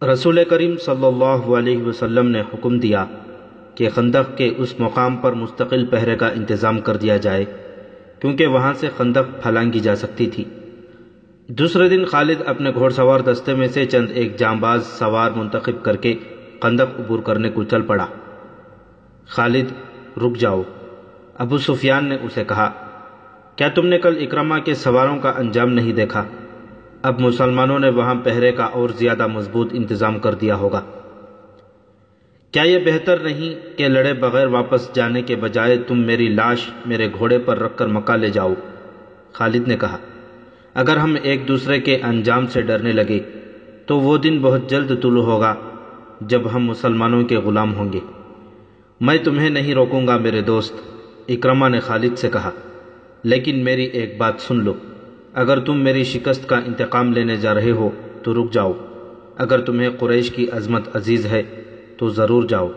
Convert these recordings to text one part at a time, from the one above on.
رسول کریم صلی اللہ علیہ وسلم نے حکم دیا کہ خندق کے اس مقام پر مستقل پہرے کا انتظام کر دیا جائے کیونکہ وہاں سے خندق پھلانگی جا سکتی تھی۔ دوسرے دن خالد اپنے گھوڑ سوار دستے میں سے چند ایک جانباز سوار منتخب کر کے خندق عبور کرنے کو چل پڑا۔ خالد رک جاؤ، ابو سفیان نے اسے کہا، کیا تم نے کل اکرمہ کے سواروں کا انجام نہیں دیکھا؟ اب مسلمانوں نے وہاں پہرے کا اور زیادہ مضبوط انتظام کر دیا ہوگا۔ کیا یہ بہتر نہیں کہ لڑے بغیر واپس جانے کے بجائے تم میری لاش میرے گھوڑے پر رکھ کر مکہ لے جاؤ؟ خالد نے کہا، اگر ہم ایک دوسرے کے انجام سے ڈرنے لگے تو وہ دن بہت جلد طلوع ہوگا جب ہم مسلمانوں کے غلام ہوں گے۔ میں تمہیں نہیں روکوں گا میرے دوست، اکرمہ نے خالد سے کہا، لیکن میری ایک بات سن لو، اگر تم میری شکست کا انتقام لینے جا رہے ہو تو رک جاؤ، اگر تمہیں قریش کی عظمت عزیز ہے تو ضرور جاؤ۔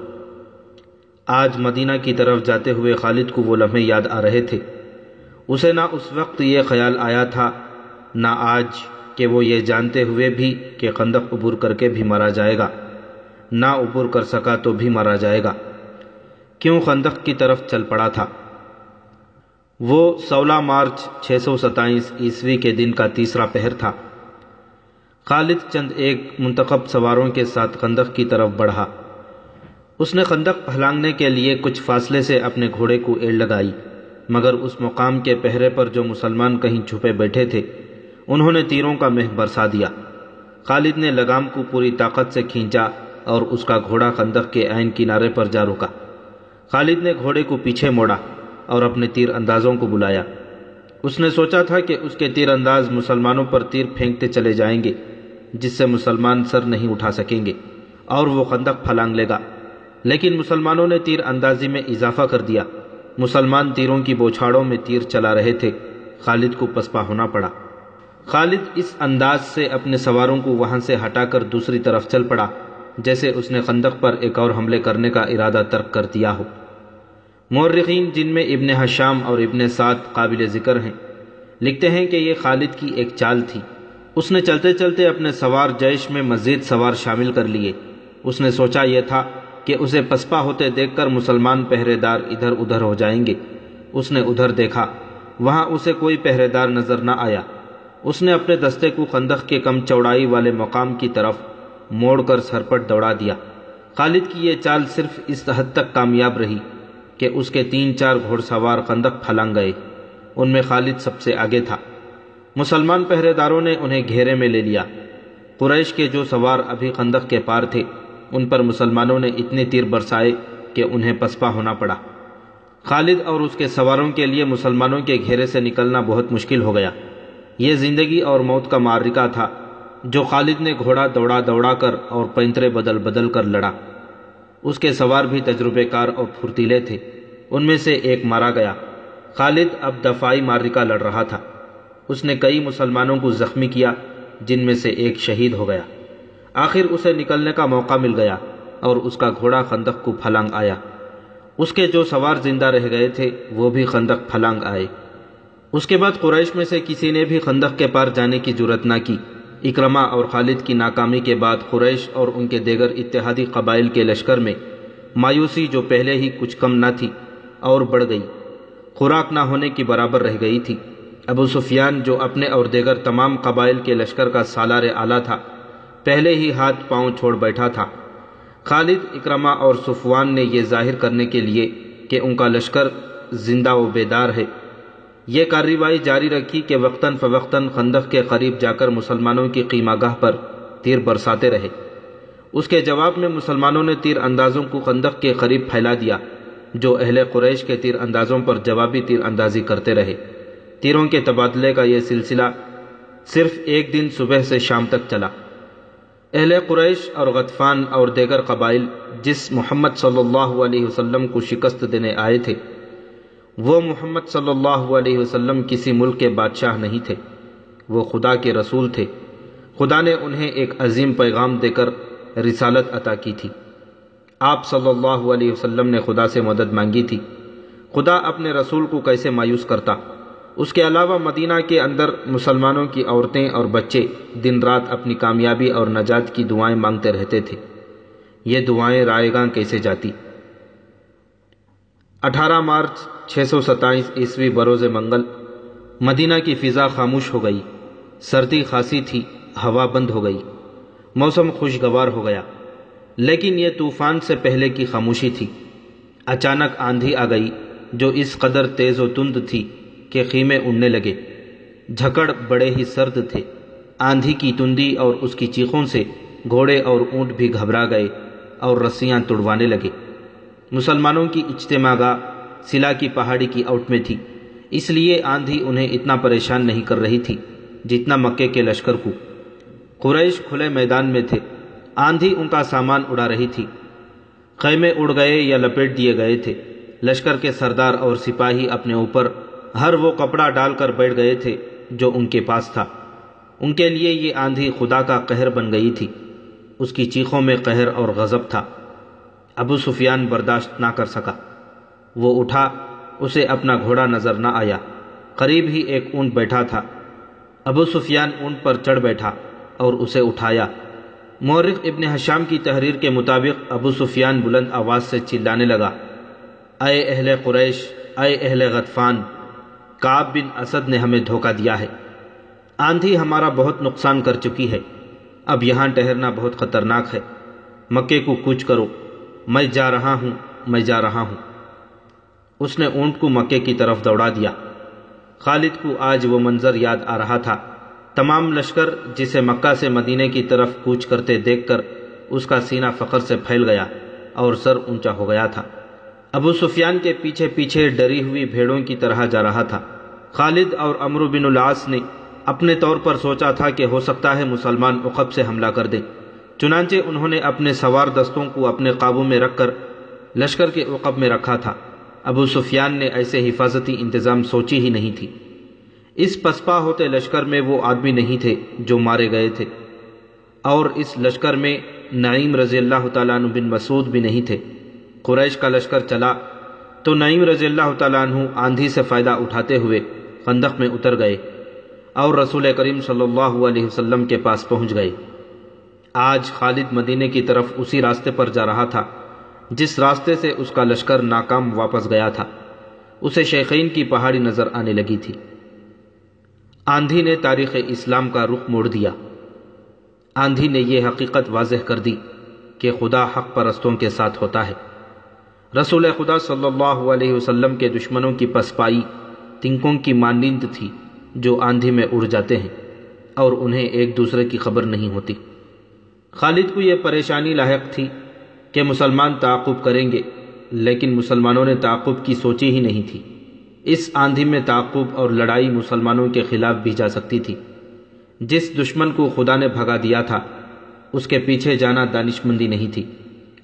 آج مدینہ کی طرف جاتے ہوئے خالد کو وہ لمحے یاد آ رہے تھے۔ اسے نہ اس وقت یہ خیال آیا تھا نہ آج کہ وہ یہ جانتے ہوئے بھی کہ خندق عبور کر کے بھی مارا جائے گا، نہ عبور کر سکا تو بھی مارا جائے گا، کیوں خندق کی طرف چل پڑا تھا۔ وہ 16 مارچ 627 عیسوی کے دن کا تیسرا پہر تھا۔ خالد چند ایک منتخب سواروں کے ساتھ خندق کی طرف بڑھا۔ اس نے خندق پھلانگنے کے لیے کچھ فاصلے سے اپنے گھوڑے کو ایڑ لگائی، مگر اس مقام کے پہرے پر جو مسلمان کہیں چھپے بیٹھے تھے انہوں نے تیروں کا مہ برسا دیا۔ خالد نے لگام کو پوری طاقت سے کھینچا اور اس کا گھوڑا خندق کے عین کنارے پر جا رکا۔ خالد نے گھوڑے کو پیچھے موڑا اور اپنے تیر اندازوں کو بلایا۔ اس نے سوچا تھا کہ اس کے تیر انداز مسلمانوں پر تیر پھینکتے چلے جائیں گے جس سے مسلمان سر نہیں اٹھا سکیں گے اور وہ خندق پھلانگ لے گا، لیکن مسلمانوں نے تیر اندازی میں اضافہ کر دیا۔ مسلمان تیروں کی بوچھاڑوں میں تیر چلا رہے تھے، خالد کو پسپا ہونا پڑا۔ خالد اس انداز سے اپنے سواروں کو وہاں سے ہٹا کر دوسری طرف چل پڑا جیسے اس نے خندق پر ایک اور حملے کرنے کا ارادہ ترک کر دیا ہو۔ مورخین جن میں ابن ہشام اور ابن سعد قابل ذکر ہیں لکھتے ہیں کہ یہ خالد کی ایک چال تھی۔ اس نے چلتے چلتے اپنے سوار جیش میں مزید سوار شامل کر لیے۔ اس نے سوچا یہ تھا کہ اسے پسپا ہوتے دیکھ کر مسلمان پہرے دار ادھر ادھر ہو جائیں گے۔ اس نے ادھر دیکھا، وہاں اسے کوئی پہرے دار نظر نہ آیا۔ اس نے اپنے دستے کو خندق کے کم چوڑائی والے مقام کی طرف موڑ کر سرپٹ دوڑا دیا۔ خالد کی یہ چال صرف اس حد تک کامیاب رہی کہ اس کے 3-4 گھوڑ سوار خندق پھلانگ گئے۔ ان میں خالد سب سے آگے تھا۔ مسلمان پہرے داروں نے انہیں گھیرے میں لے لیا۔ قریش کے جو سوار ابھی خندق کے پار تھے ان پر مسلمانوں نے اتنے تیر برسائے کہ انہیں پسپا ہونا پڑا۔ خالد اور اس کے سواروں کے لیے مسلمانوں کے گھیرے سے نکلنا بہت مشکل ہو گیا۔ یہ زندگی اور موت کا معرکہ تھا جو خالد نے گھوڑا دوڑا دوڑا کر اور پینترے بدل بدل کر لڑا۔ اس کے سوار بھی تجربے کار اور پھرتیلے تھے۔ ان میں سے ایک مارا گیا۔ خالد اب دفاعی معرکہ لڑ رہا تھا۔ اس نے کئی مسلمانوں کو زخمی کیا جن میں سے ایک شہید ہو گیا۔ آخر اسے نکلنے کا موقع مل گیا اور اس کا گھوڑا خندق کو پھلانگ آیا۔ اس کے جو سوار زندہ رہ گئے تھے وہ بھی خندق پھلانگ آئے۔ اس کے بعد قریش میں سے کسی نے بھی خندق کے پار جانے کی جرأت نہ کی۔ اکرمہ اور خالد کی ناکامی کے بعد قریش اور ان کے دیگر اتحادی قبائل کے لشکر میں مایوسی جو پہلے ہی کچھ کم نہ تھی اور بڑھ گئی، خوراک نہ ہونے کی برابر رہ گئی تھی۔ ابو سفیان جو اپنے اور دیگر تمام قبائل کے لشکر کا سالار اعلیٰ تھا پہلے ہی ہاتھ پاؤں چھوڑ بیٹھا تھا۔ خالد، اکرمہ اور صفوان نے یہ ظاہر کرنے کے لیے کہ ان کا لشکر زندہ و بیدار ہے یہ کارروائی جاری رکھی کہ وقتاً فوقتاً خندق کے قریب جا کر مسلمانوں کی خیمہ گاہ پر تیر برساتے رہے۔ اس کے جواب میں مسلمانوں نے تیر اندازوں کو خندق کے قریب پھیلا دیا جو اہل قریش کے تیر اندازوں پر جوابی تیر اندازی کرتے رہے۔ تیروں کے تبادلے کا یہ سلسلہ صرف ایک دن صبح سے شام تک چلا۔ اہل قریش اور غطفان اور دیگر قبائل جس محمد صلی اللہ علیہ وسلم کو شکست دینے آئے تھے وہ محمد صلی اللہ علیہ وسلم کسی ملک کے بادشاہ نہیں تھے، وہ خدا کے رسول تھے۔ خدا نے انہیں ایک عظیم پیغام دے کر رسالت عطا کی تھی۔ آپ صلی اللہ علیہ وسلم نے خدا سے مدد مانگی تھی۔ خدا اپنے رسول کو کیسے مایوس کرتا؟ اس کے علاوہ مدینہ کے اندر مسلمانوں کی عورتیں اور بچے دن رات اپنی کامیابی اور نجات کی دعائیں مانگتے رہتے تھے۔ یہ دعائیں رائے گاں کیسے جاتی۔ 18 مارچ 627 عیسوی بروز منگل مدینہ کی فضا خاموش ہو گئی۔ سردی خاصی تھی، ہوا بند ہو گئی، موسم خوشگوار ہو گیا، لیکن یہ طوفان سے پہلے کی خاموشی تھی۔ اچانک آندھی آ گئی جو اس قدر تیز و تند تھی کہ خیمے اڑنے لگے۔ جھکڑ بڑے ہی سرد تھے۔ آندھی کی تندی اور اس کی چیخوں سے گھوڑے اور اونٹ بھی گھبرا گئے اور رسیاں تڑوانے لگے۔ مسلمانوں کی اجتماع گاہ سلا کی پہاڑی کی اوٹ میں تھی، اس لیے آندھی انہیں اتنا پریشان نہیں کر رہی تھی جتنا مکے کے لشکر کو۔ قریش کھلے میدان میں تھے، آندھی ان کا سامان اڑا رہی تھی۔ خیمے اڑ گئے یا لپیٹ دیے گئے تھے۔ لشکر کے سردار اور سپاہی اپنے اوپر ہر وہ کپڑا ڈال کر بیٹھ گئے تھے جو ان کے پاس تھا۔ ان کے لیے یہ آندھی خدا کا قہر بن گئی تھی۔ اس کی چیخوں میں قہر اور غضب تھا۔ ابو سفیان برداشت نہ کر سکا۔ وہ اٹھا، اسے اپنا گھوڑا نظر نہ آیا۔ قریب ہی ایک اونٹ بیٹھا تھا۔ ابو سفیان اونٹ پر چڑھ بیٹھا اور اسے اٹھایا۔ مورخ ابن ہشام کی تحریر کے مطابق ابو سفیان بلند آواز سے چلانے لگا، اے اہل قریش، اے اہل غطفان، کعب بن اسد نے ہمیں دھوکہ دیا ہے۔ آندھی ہمارا بہت نقصان کر چکی ہے، اب یہاں ٹھہرنا بہت خطرناک ہے۔ مکے کو کوچ کرو، میں جا رہا ہوں، میں جا رہا ہوں۔ اس نے اونٹ کو مکے کی طرف دوڑا دیا۔ خالد کو آج وہ منظر یاد آ رہا تھا۔ تمام لشکر جسے مکہ سے مدینے کی طرف کوچ کرتے دیکھ کر اس کا سینہ فخر سے پھیل گیا اور سر اونچا ہو گیا تھا۔ ابو سفیان کے پیچھے پیچھے ڈری ہوئی بھیڑوں کی طرح جا رہا تھا۔ خالد اور عمرو بن العاص نے اپنے طور پر سوچا تھا کہ ہو سکتا ہے مسلمان عقب سے حملہ کر دیں، چنانچہ انہوں نے اپنے سوار دستوں کو اپنے قابو میں رکھ کر لشکر کے عقب میں رکھا تھا۔ ابو سفیان نے ایسے حفاظتی انتظام سوچی ہی نہیں تھی۔ اس پسپا ہوتے لشکر میں وہ آدمی نہیں تھے جو مارے گئے تھے، اور اس لشکر میں نعیم رضی اللہ تعالیٰ عنہ بن مسعود بھی نہیں تھے۔ قریش کا لشکر چلا تو نعیم رضی اللہ تعالیٰ عنہ آندھی سے فائدہ اٹھاتے ہوئے خندق میں اتر گئے اور رسول کریم صلی اللہ علیہ وسلم کے پاس پہنچ گئے۔ آج خالد مدینے کی طرف اسی راستے پر جا رہا تھا جس راستے سے اس کا لشکر ناکام واپس گیا تھا۔ اسے شیخین کی پہاڑی نظر آنے لگی تھی۔ آندھی نے تاریخ اسلام کا رخ موڑ دیا۔ آندھی نے یہ حقیقت واضح کر دی کہ خدا حق پرستوں کے ساتھ ہوتا ہے۔ رسول خدا صلی اللہ علیہ وسلم کے دشمنوں کی پسپائی تنکوں کی مانند تھی جو آندھی میں اڑ جاتے ہیں اور انہیں ایک دوسرے کی خبر نہیں ہوتی۔ خالد کو یہ پریشانی لاحق تھی کہ مسلمان تعاقب کریں گے، لیکن مسلمانوں نے تعاقب کی سوچی ہی نہیں تھی۔ اس آندھی میں تعاقب اور لڑائی مسلمانوں کے خلاف بھی جا سکتی تھی۔ جس دشمن کو خدا نے بھگا دیا تھا اس کے پیچھے جانا دانشمندی نہیں تھی۔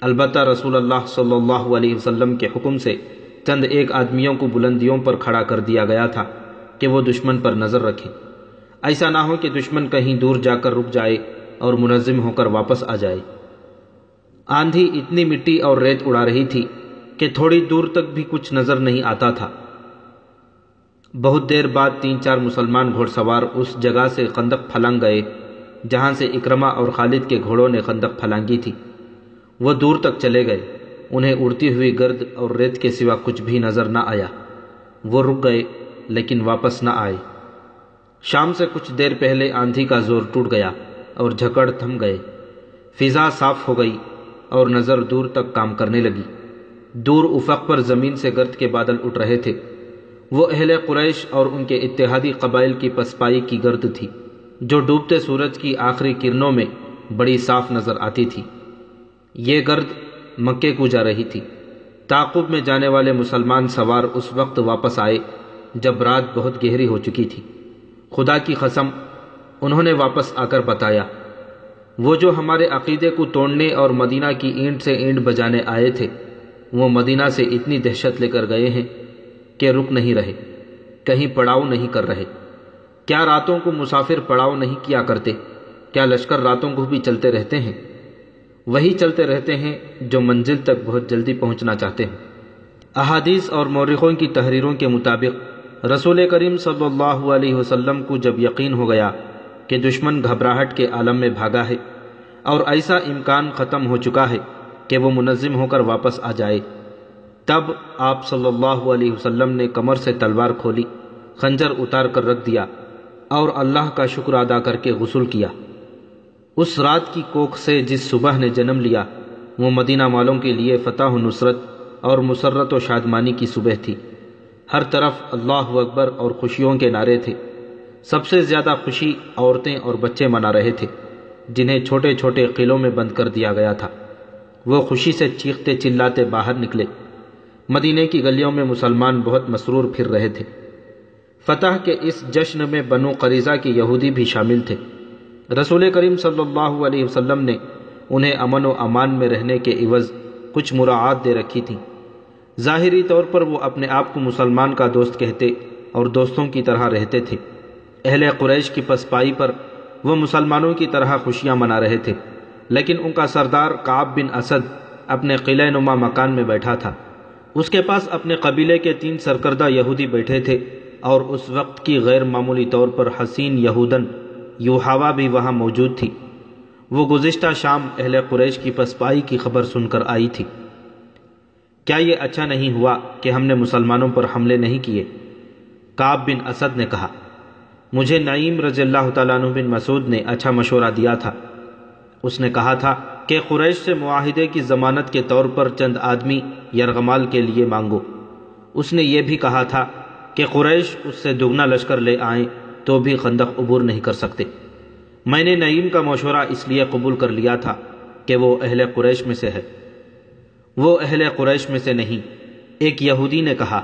البتہ رسول اللہ صلی اللہ علیہ وسلم کے حکم سے چند ایک آدمیوں کو بلندیوں پر کھڑا کر دیا گیا تھا کہ وہ دشمن پر نظر رکھیں، ایسا نہ ہو کہ دشمن کہیں دور جا کر رک جائے اور منظم ہو کر واپس آ جائے۔ آندھی اتنی مٹی اور ریت اڑا رہی تھی کہ تھوڑی دور تک بھی کچھ نظر نہیں آتا تھا۔ بہت دیر بعد 3-4 مسلمان گھوڑ سوار اس جگہ سے خندق پھلانگ گئے جہاں سے اکرمہ اور خالد کے گھوڑوں نے خندق پھلانگی تھی۔ وہ دور تک چلے گئے، انہیں اڑتی ہوئی گرد اور ریت کے سوا کچھ بھی نظر نہ آیا۔ وہ رک گئے لیکن واپس نہ آئے۔ شام سے کچھ دیر پہلے آندھی کا زور ٹوٹ گیا اور جھکڑ تھم گئے۔ فضا صاف ہو گئی اور نظر دور تک کام کرنے لگی۔ دور افق پر زمین سے گرد کے بادل اٹھ رہے تھے۔ وہ اہل قریش اور ان کے اتحادی قبائل کی پسپائی کی گرد تھی جو ڈوبتے سورج کی آخری کرنوں میں بڑی صاف نظر آتی تھی۔ یہ گرد مکے کو جا رہی تھی۔ تعاقب میں جانے والے مسلمان سوار اس وقت واپس آئے جب رات بہت گہری ہو چکی تھی۔ خدا کی قسم، انہوں نے واپس آ کر بتایا، وہ جو ہمارے عقیدے کو توڑنے اور مدینہ کی اینٹ سے اینٹ بجانے آئے تھے، وہ مدینہ سے اتنی دہشت لے کر گئے ہیں کہ رک نہیں رہے، کہیں پڑاؤ نہیں کر رہے۔ کیا راتوں کو مسافر پڑاؤ نہیں کیا کرتے؟ کیا لشکر راتوں کو بھی چلتے رہتے ہیں؟ وہی چلتے رہتے ہیں جو منزل تک بہت جلدی پہنچنا چاہتے ہیں۔ احادیث اور مورخوں کی تحریروں کے مطابق رسول کریم صلی اللہ علیہ وسلم کو جب یقین ہو گیا کہ دشمن گھبراہٹ کے عالم میں بھاگا ہے اور ایسا امکان ختم ہو چکا ہے کہ وہ منظم ہو کر واپس آ جائے، تب آپ صلی اللہ علیہ وسلم نے کمر سے تلوار کھولی، خنجر اتار کر رکھ دیا اور اللہ کا شکر ادا کر کے غسل کیا۔ اس رات کی کوکھ سے جس صبح نے جنم لیا وہ مدینہ والوں کے لیے فتح و نصرت اور مسرت و شادمانی کی صبح تھی۔ ہر طرف اللہ اکبر اور خوشیوں کے نعرے تھے۔ سب سے زیادہ خوشی عورتیں اور بچے منا رہے تھے جنہیں چھوٹے چھوٹے قلعوں میں بند کر دیا گیا تھا۔ وہ خوشی سے چیختے چلاتے باہر نکلے۔ مدینے کی گلیوں میں مسلمان بہت مسرور پھر رہے تھے۔ فتح کے اس جشن میں بنو قریظہ کے یہودی بھی شامل تھے۔ رسول کریم صلی اللہ علیہ وسلم نے انہیں امن و امان میں رہنے کے عوض کچھ مراعات دے رکھی تھیں۔ ظاہری طور پر وہ اپنے آپ کو مسلمان کا دوست کہتے اور دوستوں کی طرح رہتے تھے۔ اہل قریش کی پسپائی پر وہ مسلمانوں کی طرح خوشیاں منا رہے تھے، لیکن ان کا سردار کعب بن اسد اپنے قلعہ نما مکان میں بیٹھا تھا۔ اس کے پاس اپنے قبیلے کے 3 سرکردہ یہودی بیٹھے تھے اور اس وقت کی غیر معمولی طور پر حسین یہودن یوحاوا بھی وہاں موجود تھی۔ وہ گزشتہ شام اہل قریش کی پسپائی کی خبر سن کر آئی تھی۔ کیا یہ اچھا نہیں ہوا کہ ہم نے مسلمانوں پر حملے نہیں کیے؟ کعب بن اسد نے کہا۔ مجھے نعیم رضی اللہ تعالیٰ عنہ بن مسعود نے اچھا مشورہ دیا تھا۔ اس نے کہا تھا کہ قریش سے معاہدے کی ضمانت کے طور پر چند آدمی یرغمال کے لیے مانگو۔ اس نے یہ بھی کہا تھا کہ قریش اس سے دگنا لشکر لے آئیں تو بھی خندق عبور نہیں کر سکتے۔ میں نے نعیم کا مشورہ اس لیے قبول کر لیا تھا کہ وہ اہل قریش میں سے ہے۔ وہ اہل قریش میں سے نہیں، ایک یہودی نے کہا،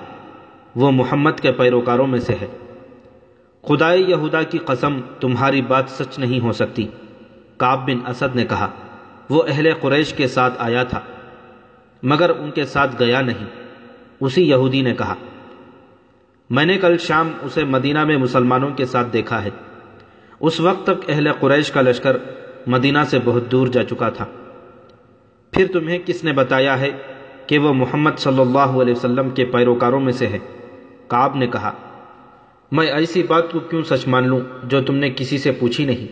وہ محمد کے پیروکاروں میں سے ہے۔ خدائے یہودا کی قسم تمہاری بات سچ نہیں ہو سکتی۔ کعب بن اسد نے کہا، وہ اہل قریش کے ساتھ آیا تھا مگر ان کے ساتھ گیا نہیں۔ اسی یہودی نے کہا، میں نے کل شام اسے مدینہ میں مسلمانوں کے ساتھ دیکھا ہے۔ اس وقت تک اہل قریش کا لشکر مدینہ سے بہت دور جا چکا تھا۔ پھر تمہیں کس نے بتایا ہے کہ وہ محمد صلی اللہ علیہ وسلم کے پیروکاروں میں سے ہے؟ کعب نے کہا، میں ایسی بات کو کیوں سچ مان لوں جو تم نے کسی سے پوچھی نہیں؟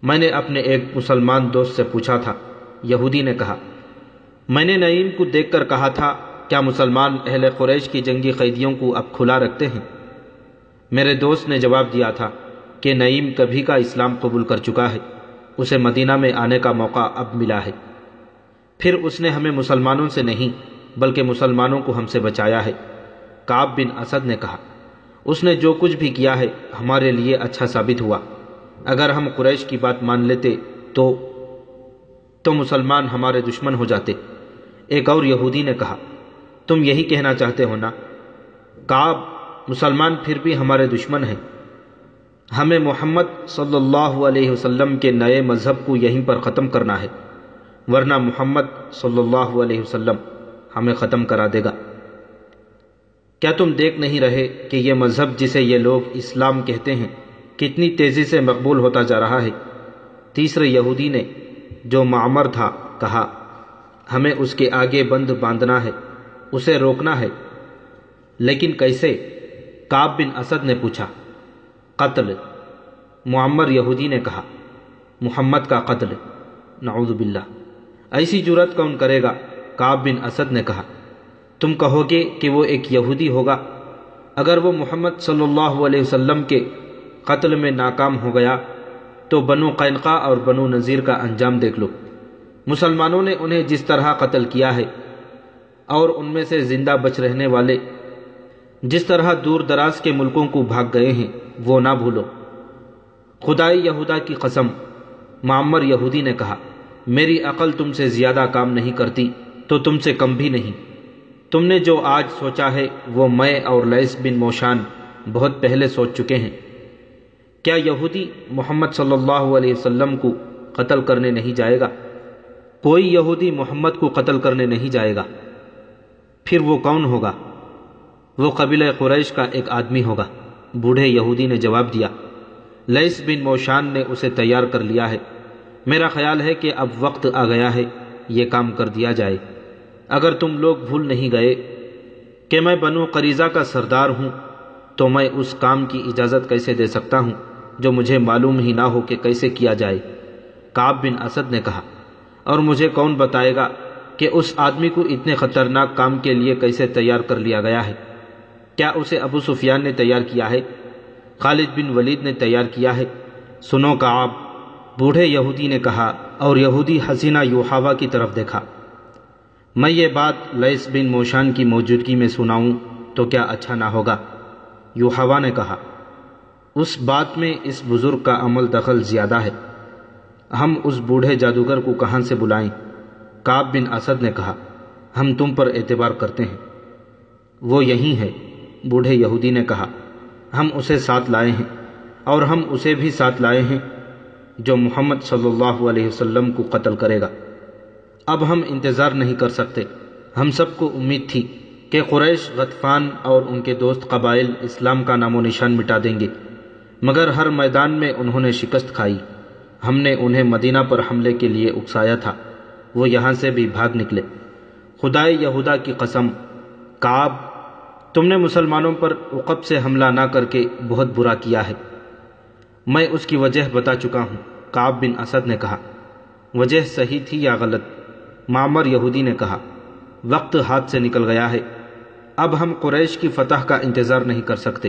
میں نے اپنے ایک مسلمان دوست سے پوچھا تھا۔ یہودی نے کہا، میں نے نعیم کو دیکھ کر کہا تھا، کیا مسلمان اہل قریش کی جنگی قیدیوں کو اب کھلا رکھتے ہیں؟ میرے دوست نے جواب دیا تھا کہ نعیم کبھی کا اسلام قبول کر چکا ہے، اسے مدینہ میں آنے کا موقع اب ملا ہے۔ پھر اس نے ہمیں مسلمانوں سے نہیں بلکہ مسلمانوں کو ہم سے بچایا ہے۔ کعب بن اسد نے کہا، اس نے جو کچھ بھی کیا ہے ہمارے لیے اچھا ثابت ہوا۔ اگر ہم قریش کی بات مان لیتے تو مسلمان ہمارے دشمن ہو جاتے۔ ایک اور یہودی نے کہا، تم یہی کہنا چاہتے ہو نا؟ کعب، مسلمان پھر بھی ہمارے دشمن ہیں۔ ہمیں محمد صلی اللہ علیہ وسلم کے نئے مذہب کو یہیں پر ختم کرنا ہے، ورنہ محمد صلی اللہ علیہ وسلم ہمیں ختم کرا دے گا۔ کیا تم دیکھ نہیں رہے کہ یہ مذہب جسے یہ لوگ اسلام کہتے ہیں کتنی تیزی سے مقبول ہوتا جا رہا ہے؟ تیسرے یہودی نے، جو معمر تھا، کہا، ہمیں اس کے آگے بند باندھنا ہے، اسے روکنا ہے۔ لیکن کیسے؟ کعب بن اسد نے پوچھا۔ قتل، معمر یہودی نے کہا، محمد کا قتل، نعوذ باللہ۔ ایسی جرأت کون کرے گا؟ کعب بن اسد نے کہا، تم کہو گے کہ وہ ایک یہودی ہوگا؟ اگر وہ محمد صلی اللہ علیہ وسلم کے قتل میں ناکام ہو گیا تو بنو قینقاع اور بنو نذیر کا انجام دیکھ لو۔ مسلمانوں نے انہیں جس طرح قتل کیا ہے اور ان میں سے زندہ بچ رہنے والے جس طرح دور دراز کے ملکوں کو بھاگ گئے ہیں وہ نہ بھولو۔ خدائے یہودا کی قسم، معمر یہودی نے کہا، میری عقل تم سے زیادہ کام نہیں کرتی تو تم سے کم بھی نہیں۔ تم نے جو آج سوچا ہے وہ میں اور لیث بن موشان بہت پہلے سوچ چکے ہیں۔ کیا یہودی محمد صلی اللہ علیہ وسلم کو قتل کرنے نہیں جائے گا؟ کوئی یہودی محمد کو قتل کرنے نہیں جائے گا۔ پھر وہ کون ہوگا؟ وہ قبیلہ قریش کا ایک آدمی ہوگا۔ بوڑھے یہودی نے جواب دیا۔ لیث بن موشان نے اسے تیار کر لیا ہے۔ میرا خیال ہے کہ اب وقت آ گیا ہے یہ کام کر دیا جائے۔ اگر تم لوگ بھول نہیں گئے کہ میں بنو قریظہ کا سردار ہوں تو میں اس کام کی اجازت کیسے دے سکتا ہوں جو مجھے معلوم ہی نہ ہو کہ کیسے کیا جائے؟ کعب بن اسد نے کہا، اور مجھے کون بتائے گا کہ اس آدمی کو اتنے خطرناک کام کے لیے کیسے تیار کر لیا گیا ہے؟ کیا اسے ابو سفیان نے تیار کیا ہے؟ خالد بن ولید نے تیار کیا ہے؟ سنو کعب، بوڑھے یہودی نے کہا، اور یہودی حسینہ یوحاوا کی طرف دیکھا۔ میں یہ بات لیث بن موشان کی موجودگی میں سناؤں تو کیا اچھا نہ ہوگا؟ یوحاوا نے کہا، اس بات میں اس بزرگ کا عمل دخل زیادہ ہے، ہم اس بوڑھے جادوگر کو کہاں سے بلائیں؟ کعب بن اسد نے کہا، ہم تم پر اعتبار کرتے ہیں۔ وہ یہی ہے، بوڑھے یہودی نے کہا، ہم اسے ساتھ لائے ہیں، اور ہم اسے بھی ساتھ لائے ہیں جو محمد صلی اللہ علیہ وسلم کو قتل کرے گا۔ اب ہم انتظار نہیں کر سکتے۔ ہم سب کو امید تھی کہ قریش، غطفان اور ان کے دوست قبائل اسلام کا نام و نشان مٹا دیں گے، مگر ہر میدان میں انہوں نے شکست کھائی۔ ہم نے انہیں مدینہ پر حملے کے لیے اکسایا تھا، وہ یہاں سے بھی بھاگ نکلے۔ خدائے یہودا کی قسم، کعب، تم نے مسلمانوں پر عقب سے حملہ نہ کر کے بہت برا کیا ہے۔ میں اس کی وجہ بتا چکا ہوں، کعب بن اسد نے کہا۔ وجہ صحیح تھی یا غلط؟ معمر یہودی نے کہا، وقت ہاتھ سے نکل گیا ہے، اب ہم قریش کی فتح کا انتظار نہیں کر سکتے۔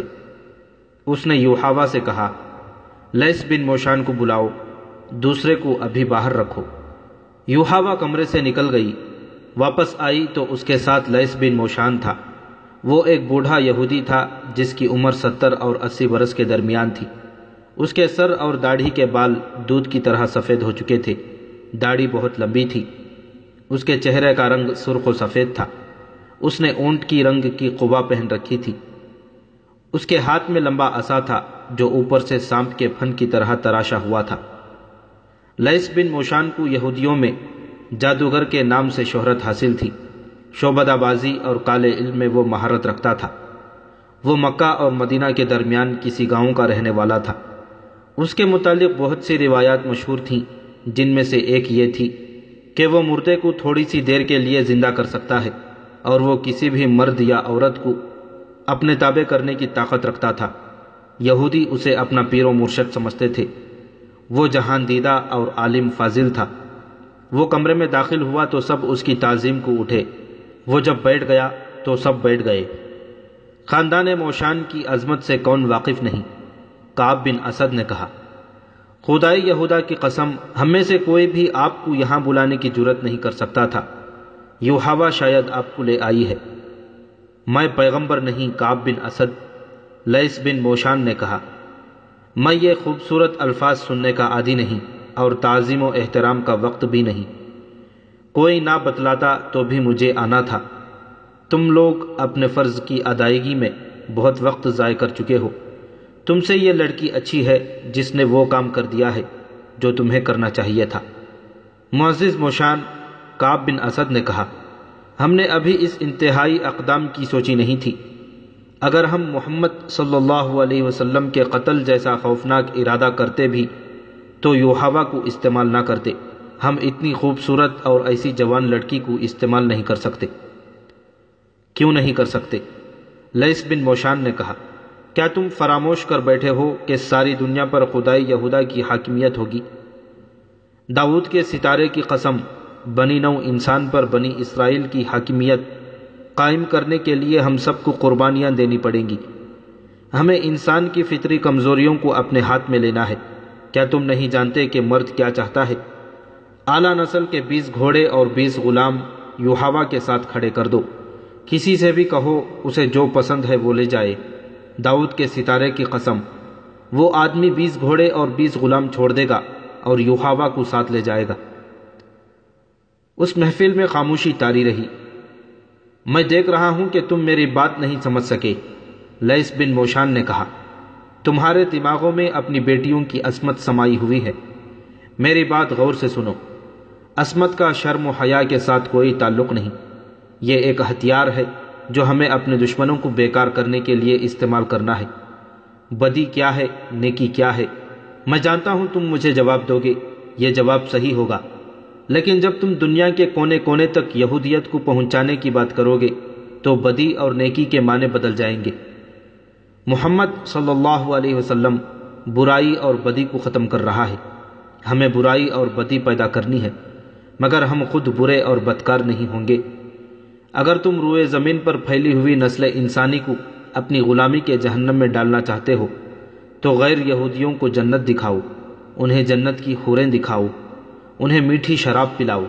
اس نے یوحاوا سے کہا، لیث بن موشان کو بلاؤ، دوسرے کو ابھی باہر رکھو۔ یوحاوا کمرے سے نکل گئی، واپس آئی تو اس کے ساتھ لیث بن موشان تھا۔ وہ ایک بوڑھا یہودی تھا جس کی عمر 70 اور 80 برس کے درمیان تھی۔ اس کے سر اور داڑھی کے بال دودھ کی طرح سفید ہو چکے تھے، داڑھی بہت لمبی تھی۔ اس کے چہرے کا رنگ سرخ و سفید تھا۔ اس نے اونٹ کی رنگ کی قبا پہن رکھی تھی۔ اس کے ہاتھ میں لمبا عصا تھا جو اوپر سے سانپ کے پھن کی طرح تراشا ہوا تھا۔ لیث بن موشان کو یہودیوں میں جادوگر کے نام سے شہرت حاصل تھی۔ شعبدہ بازی اور کالے علم میں وہ مہارت رکھتا تھا۔ وہ مکہ اور مدینہ کے درمیان کسی گاؤں کا رہنے والا تھا۔ اس کے متعلق بہت سی روایات مشہور تھیں، جن میں سے ایک یہ تھی کہ وہ مردے کو تھوڑی سی دیر کے لیے زندہ کر سکتا ہے، اور وہ کسی بھی مرد یا عورت کو اپنے تابع کرنے کی طاقت رکھتا تھا۔ یہودی اسے اپنا پیر و مرشد سمجھتے تھے۔ وہ جہان دیدہ اور عالم فاضل تھا۔ وہ کمرے میں داخل ہوا تو سب اس کی تعظیم کو اٹھے، وہ جب بیٹھ گیا تو سب بیٹھ گئے۔ خاندان موشان کی عظمت سے کون واقف نہیں؟ کعب بن اسد نے کہا، خدائے یہودا کی قسم، ہم میں سے کوئی بھی آپ کو یہاں بلانے کی جرت نہیں کر سکتا تھا۔ یوحاوا شاید آپ کو لے آئی ہے۔ میں پیغمبر نہیں، کعب بن اسد، لیث بن موشان نے کہا۔ میں یہ خوبصورت الفاظ سننے کا عادی نہیں، اور تعظیم و احترام کا وقت بھی نہیں۔ کوئی نہ بتلاتا تو بھی مجھے آنا تھا۔ تم لوگ اپنے فرض کی ادائیگی میں بہت وقت ضائع کر چکے ہو۔ تم سے یہ لڑکی اچھی ہے جس نے وہ کام کر دیا ہے جو تمہیں کرنا چاہیے تھا۔ معزز موشان، کعب بن اسد نے کہا، ہم نے ابھی اس انتہائی اقدام کی سوچی نہیں تھی۔ اگر ہم محمد صلی اللہ علیہ وسلم کے قتل جیسا خوفناک ارادہ کرتے بھی تو یوحاوا کو استعمال نہ کرتے۔ ہم اتنی خوبصورت اور ایسی جوان لڑکی کو استعمال نہیں کر سکتے۔ کیوں نہیں کر سکتے؟ لیث بن موشان نے کہا، کیا تم فراموش کر بیٹھے ہو کہ ساری دنیا پر خدائے یہودا کی حاکمیت ہوگی؟ داؤد کے ستارے کی قسم، بنی نوع انسان پر بنی اسرائیل کی حاکمیت قائم کرنے کے لیے ہم سب کو قربانیاں دینی پڑیں گی۔ ہمیں انسان کی فطری کمزوریوں کو اپنے ہاتھ میں لینا ہے۔ کیا تم نہیں جانتے کہ مرد کیا چاہتا ہے؟ اعلیٰ نسل کے 20 گھوڑے اور 20 غلام یوحاوا کے ساتھ کھڑے کر دو۔ کسی سے بھی کہو اسے جو پسند ہے وہ لے جائے۔ داؤد کے ستارے کی قسم، وہ آدمی 20 گھوڑے اور 20 غلام چھوڑ دے گا اور یوحاوا کو ساتھ لے جائے گا۔ اس محفل میں خاموشی طاری رہی۔ میں دیکھ رہا ہوں کہ تم میری بات نہیں سمجھ سکے، لیث بن موشان نے کہا۔ تمہارے دماغوں میں اپنی بیٹیوں کی عصمت سمائی ہوئی ہے۔ میری بات غور سے سنو۔ عصمت کا شرم و حیا کے ساتھ کوئی تعلق نہیں۔ یہ ایک ہتھیار ہے جو ہمیں اپنے دشمنوں کو بیکار کرنے کے لیے استعمال کرنا ہے۔ بدی کیا ہے، نیکی کیا ہے؟ میں جانتا ہوں تم مجھے جواب دو گے، یہ جواب صحیح ہوگا، لیکن جب تم دنیا کے کونے کونے تک یہودیت کو پہنچانے کی بات کرو گے تو بدی اور نیکی کے معنی بدل جائیں گے۔ محمد صلی اللہ علیہ وسلم برائی اور بدی کو ختم کر رہا ہے۔ ہمیں برائی اور بدی پیدا کرنی ہے، مگر ہم خود برے اور بدکار نہیں ہوں گے۔ اگر تم روئے زمین پر پھیلی ہوئی نسل انسانی کو اپنی غلامی کے جہنم میں ڈالنا چاہتے ہو تو غیر یہودیوں کو جنت دکھاؤ، انہیں جنت کی حوریں دکھاؤ، انہیں میٹھی شراب پلاؤ۔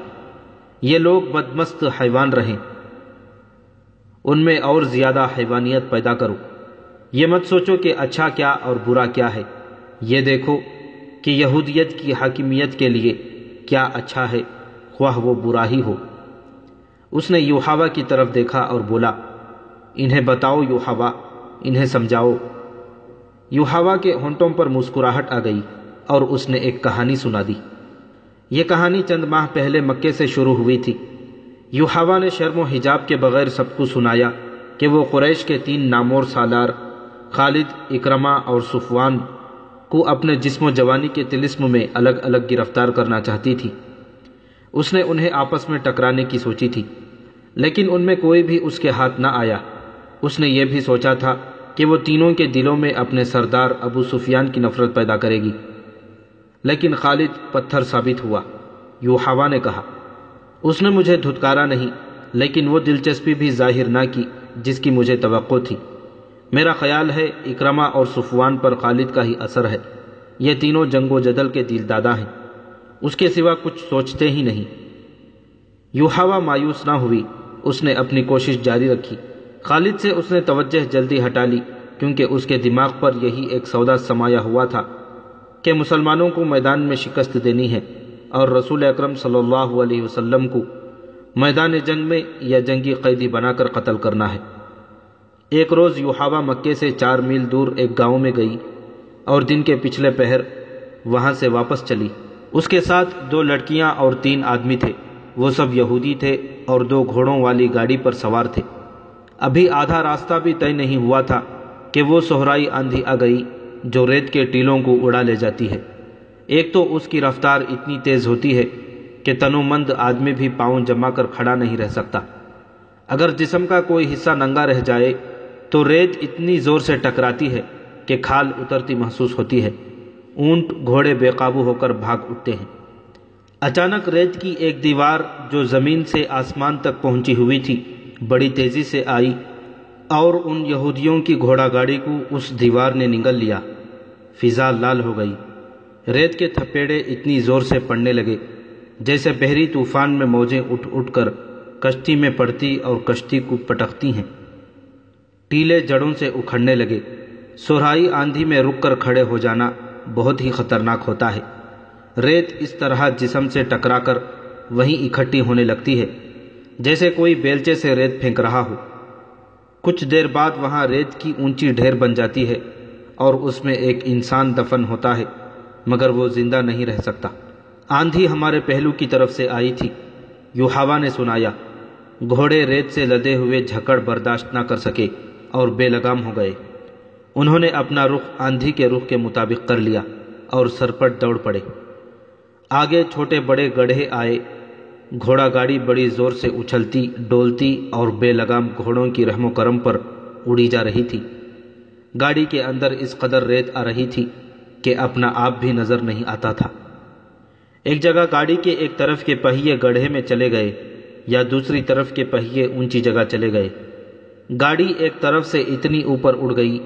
یہ لوگ بدمست حیوان رہیں، ان میں اور زیادہ حیوانیت پیدا کرو۔ یہ مت سوچو کہ اچھا کیا اور برا کیا ہے، یہ دیکھو کہ یہودیت کی حاکمیت کے لیے کیا اچھا ہے، خواہ وہ برا ہی ہو۔ اس نے یوحوا کی طرف دیکھا اور بولا، انہیں بتاؤ یوحوا، انہیں سمجھاؤ۔ یوحوا کے ہونٹوں پر مسکراہٹ آ گئی اور اس نے ایک کہانی سنا دی۔ یہ کہانی چند ماہ پہلے مکے سے شروع ہوئی تھی۔ یوحوا نے شرم و حجاب کے بغیر سب کو سنایا کہ وہ قریش کے 3 نامور سالار خالد، اکرمہ اور صفوان کو اپنے جسم و جوانی کے طلسم میں الگ الگ گرفتار کرنا چاہتی تھی۔ اس نے انہیں آپس میں ٹکرانے کی سوچی تھی، لیکن ان میں کوئی بھی اس کے ہاتھ نہ آیا۔ اس نے یہ بھی سوچا تھا کہ وہ تینوں کے دلوں میں اپنے سردار ابو سفیان کی نفرت پیدا کرے گی، لیکن خالد پتھر ثابت ہوا۔ یوحوا نے کہا، اس نے مجھے دھتکارا نہیں، لیکن وہ دلچسپی بھی ظاہر نہ کی جس کی مجھے توقع تھی۔ میرا خیال ہے اکرمہ اور صفوان پر خالد کا ہی اثر ہے، یہ تینوں جنگ و جدل کے دل دادا ہیں، اس کے سوا کچھ سوچتے ہی نہیں۔ یوحوا مایوس نہ ہوئی، اس نے اپنی کوشش جاری رکھی۔ خالد سے اس نے توجہ جلدی ہٹا لی، کیونکہ اس کے دماغ پر یہی ایک سودا سمایا ہوا تھا کہ مسلمانوں کو میدان میں شکست دینی ہے اور رسول اکرم صلی اللہ علیہ وسلم کو میدان جنگ میں یا جنگی قیدی بنا کر قتل کرنا ہے۔ ایک روز یوحوا مکے سے 4 میل دور ایک گاؤں میں گئی اور دن کے پچھلے پہر وہاں سے واپس چلی۔ اس کے ساتھ 2 لڑکیاں اور 3 آدمی تھے، وہ سب یہودی تھے اور 2 گھوڑوں والی گاڑی پر سوار تھے۔ ابھی آدھا راستہ بھی طے نہیں ہوا تھا کہ وہ صحرائی آندھی آ گئی جو ریت کے ٹیلوں کو اڑا لے جاتی ہے۔ ایک تو اس کی رفتار اتنی تیز ہوتی ہے کہ تنومند آدمی بھی پاؤں جما کر کھڑا نہیں رہ سکتا۔ اگر جسم کا کوئی حصہ ننگا رہ جائے تو ریت اتنی زور سے ٹکراتی ہے کہ کھال اترتی محسوس ہوتی ہے۔ اونٹ گھوڑے بے قابو ہو کر بھاگ اٹھتے ہیں۔ اچانک ریت کی ایک دیوار جو زمین سے آسمان تک پہنچی ہوئی تھی بڑی تیزی سے آئی اور ان یہودیوں کی گھوڑا گاڑی کو اس دیوار نے نگل لیا۔ فضا لال ہو گئی، ریت کے تھپیڑے اتنی زور سے پڑنے لگے جیسے بحری طوفان میں موجیں اٹھ اٹھ کر کشتی میں پڑتی اور کشتی کو پٹکتی ہیں۔ ٹیلے جڑوں سے اکھڑنے لگے۔ صحرائی آندھی میں رک کر کھڑے ہو جانا بہت ہی خطرناک ہوتا ہے۔ ریت اس طرح جسم سے ٹکرا کر وہیں اکٹھی ہونے لگتی ہے جیسے کوئی بیلچے سے ریت پھینک رہا ہو۔ کچھ دیر بعد وہاں ریت کی اونچی ڈھیر بن جاتی ہے اور اس میں ایک انسان دفن ہوتا ہے، مگر وہ زندہ نہیں رہ سکتا۔ آندھی ہمارے پہلو کی طرف سے آئی تھی، یوحوا نے سنایا۔ گھوڑے ریت سے لدے ہوئے جھکڑ برداشت نہ کر سکے اور بے لگام ہو گئے۔ انہوں نے اپنا رخ آندھی کے رخ کے مطابق کر لیا اور سرپٹ دوڑ پڑے۔ آگے چھوٹے بڑے گڑھے آئے۔ گھوڑا گاڑی بڑی زور سے اچھلتی ڈولتی اور بے لگام گھوڑوں کی رحم و کرم پر اڑی جا رہی تھی۔ گاڑی کے اندر اس قدر ریت آ رہی تھی کہ اپنا آپ بھی نظر نہیں آتا تھا۔ ایک جگہ گاڑی کے ایک طرف کے پہیے گڑھے میں چلے گئے یا دوسری طرف کے پہیے اونچی جگہ چلے گئے۔ گاڑی ایک طرف سے اتنی اوپر اڑ گئی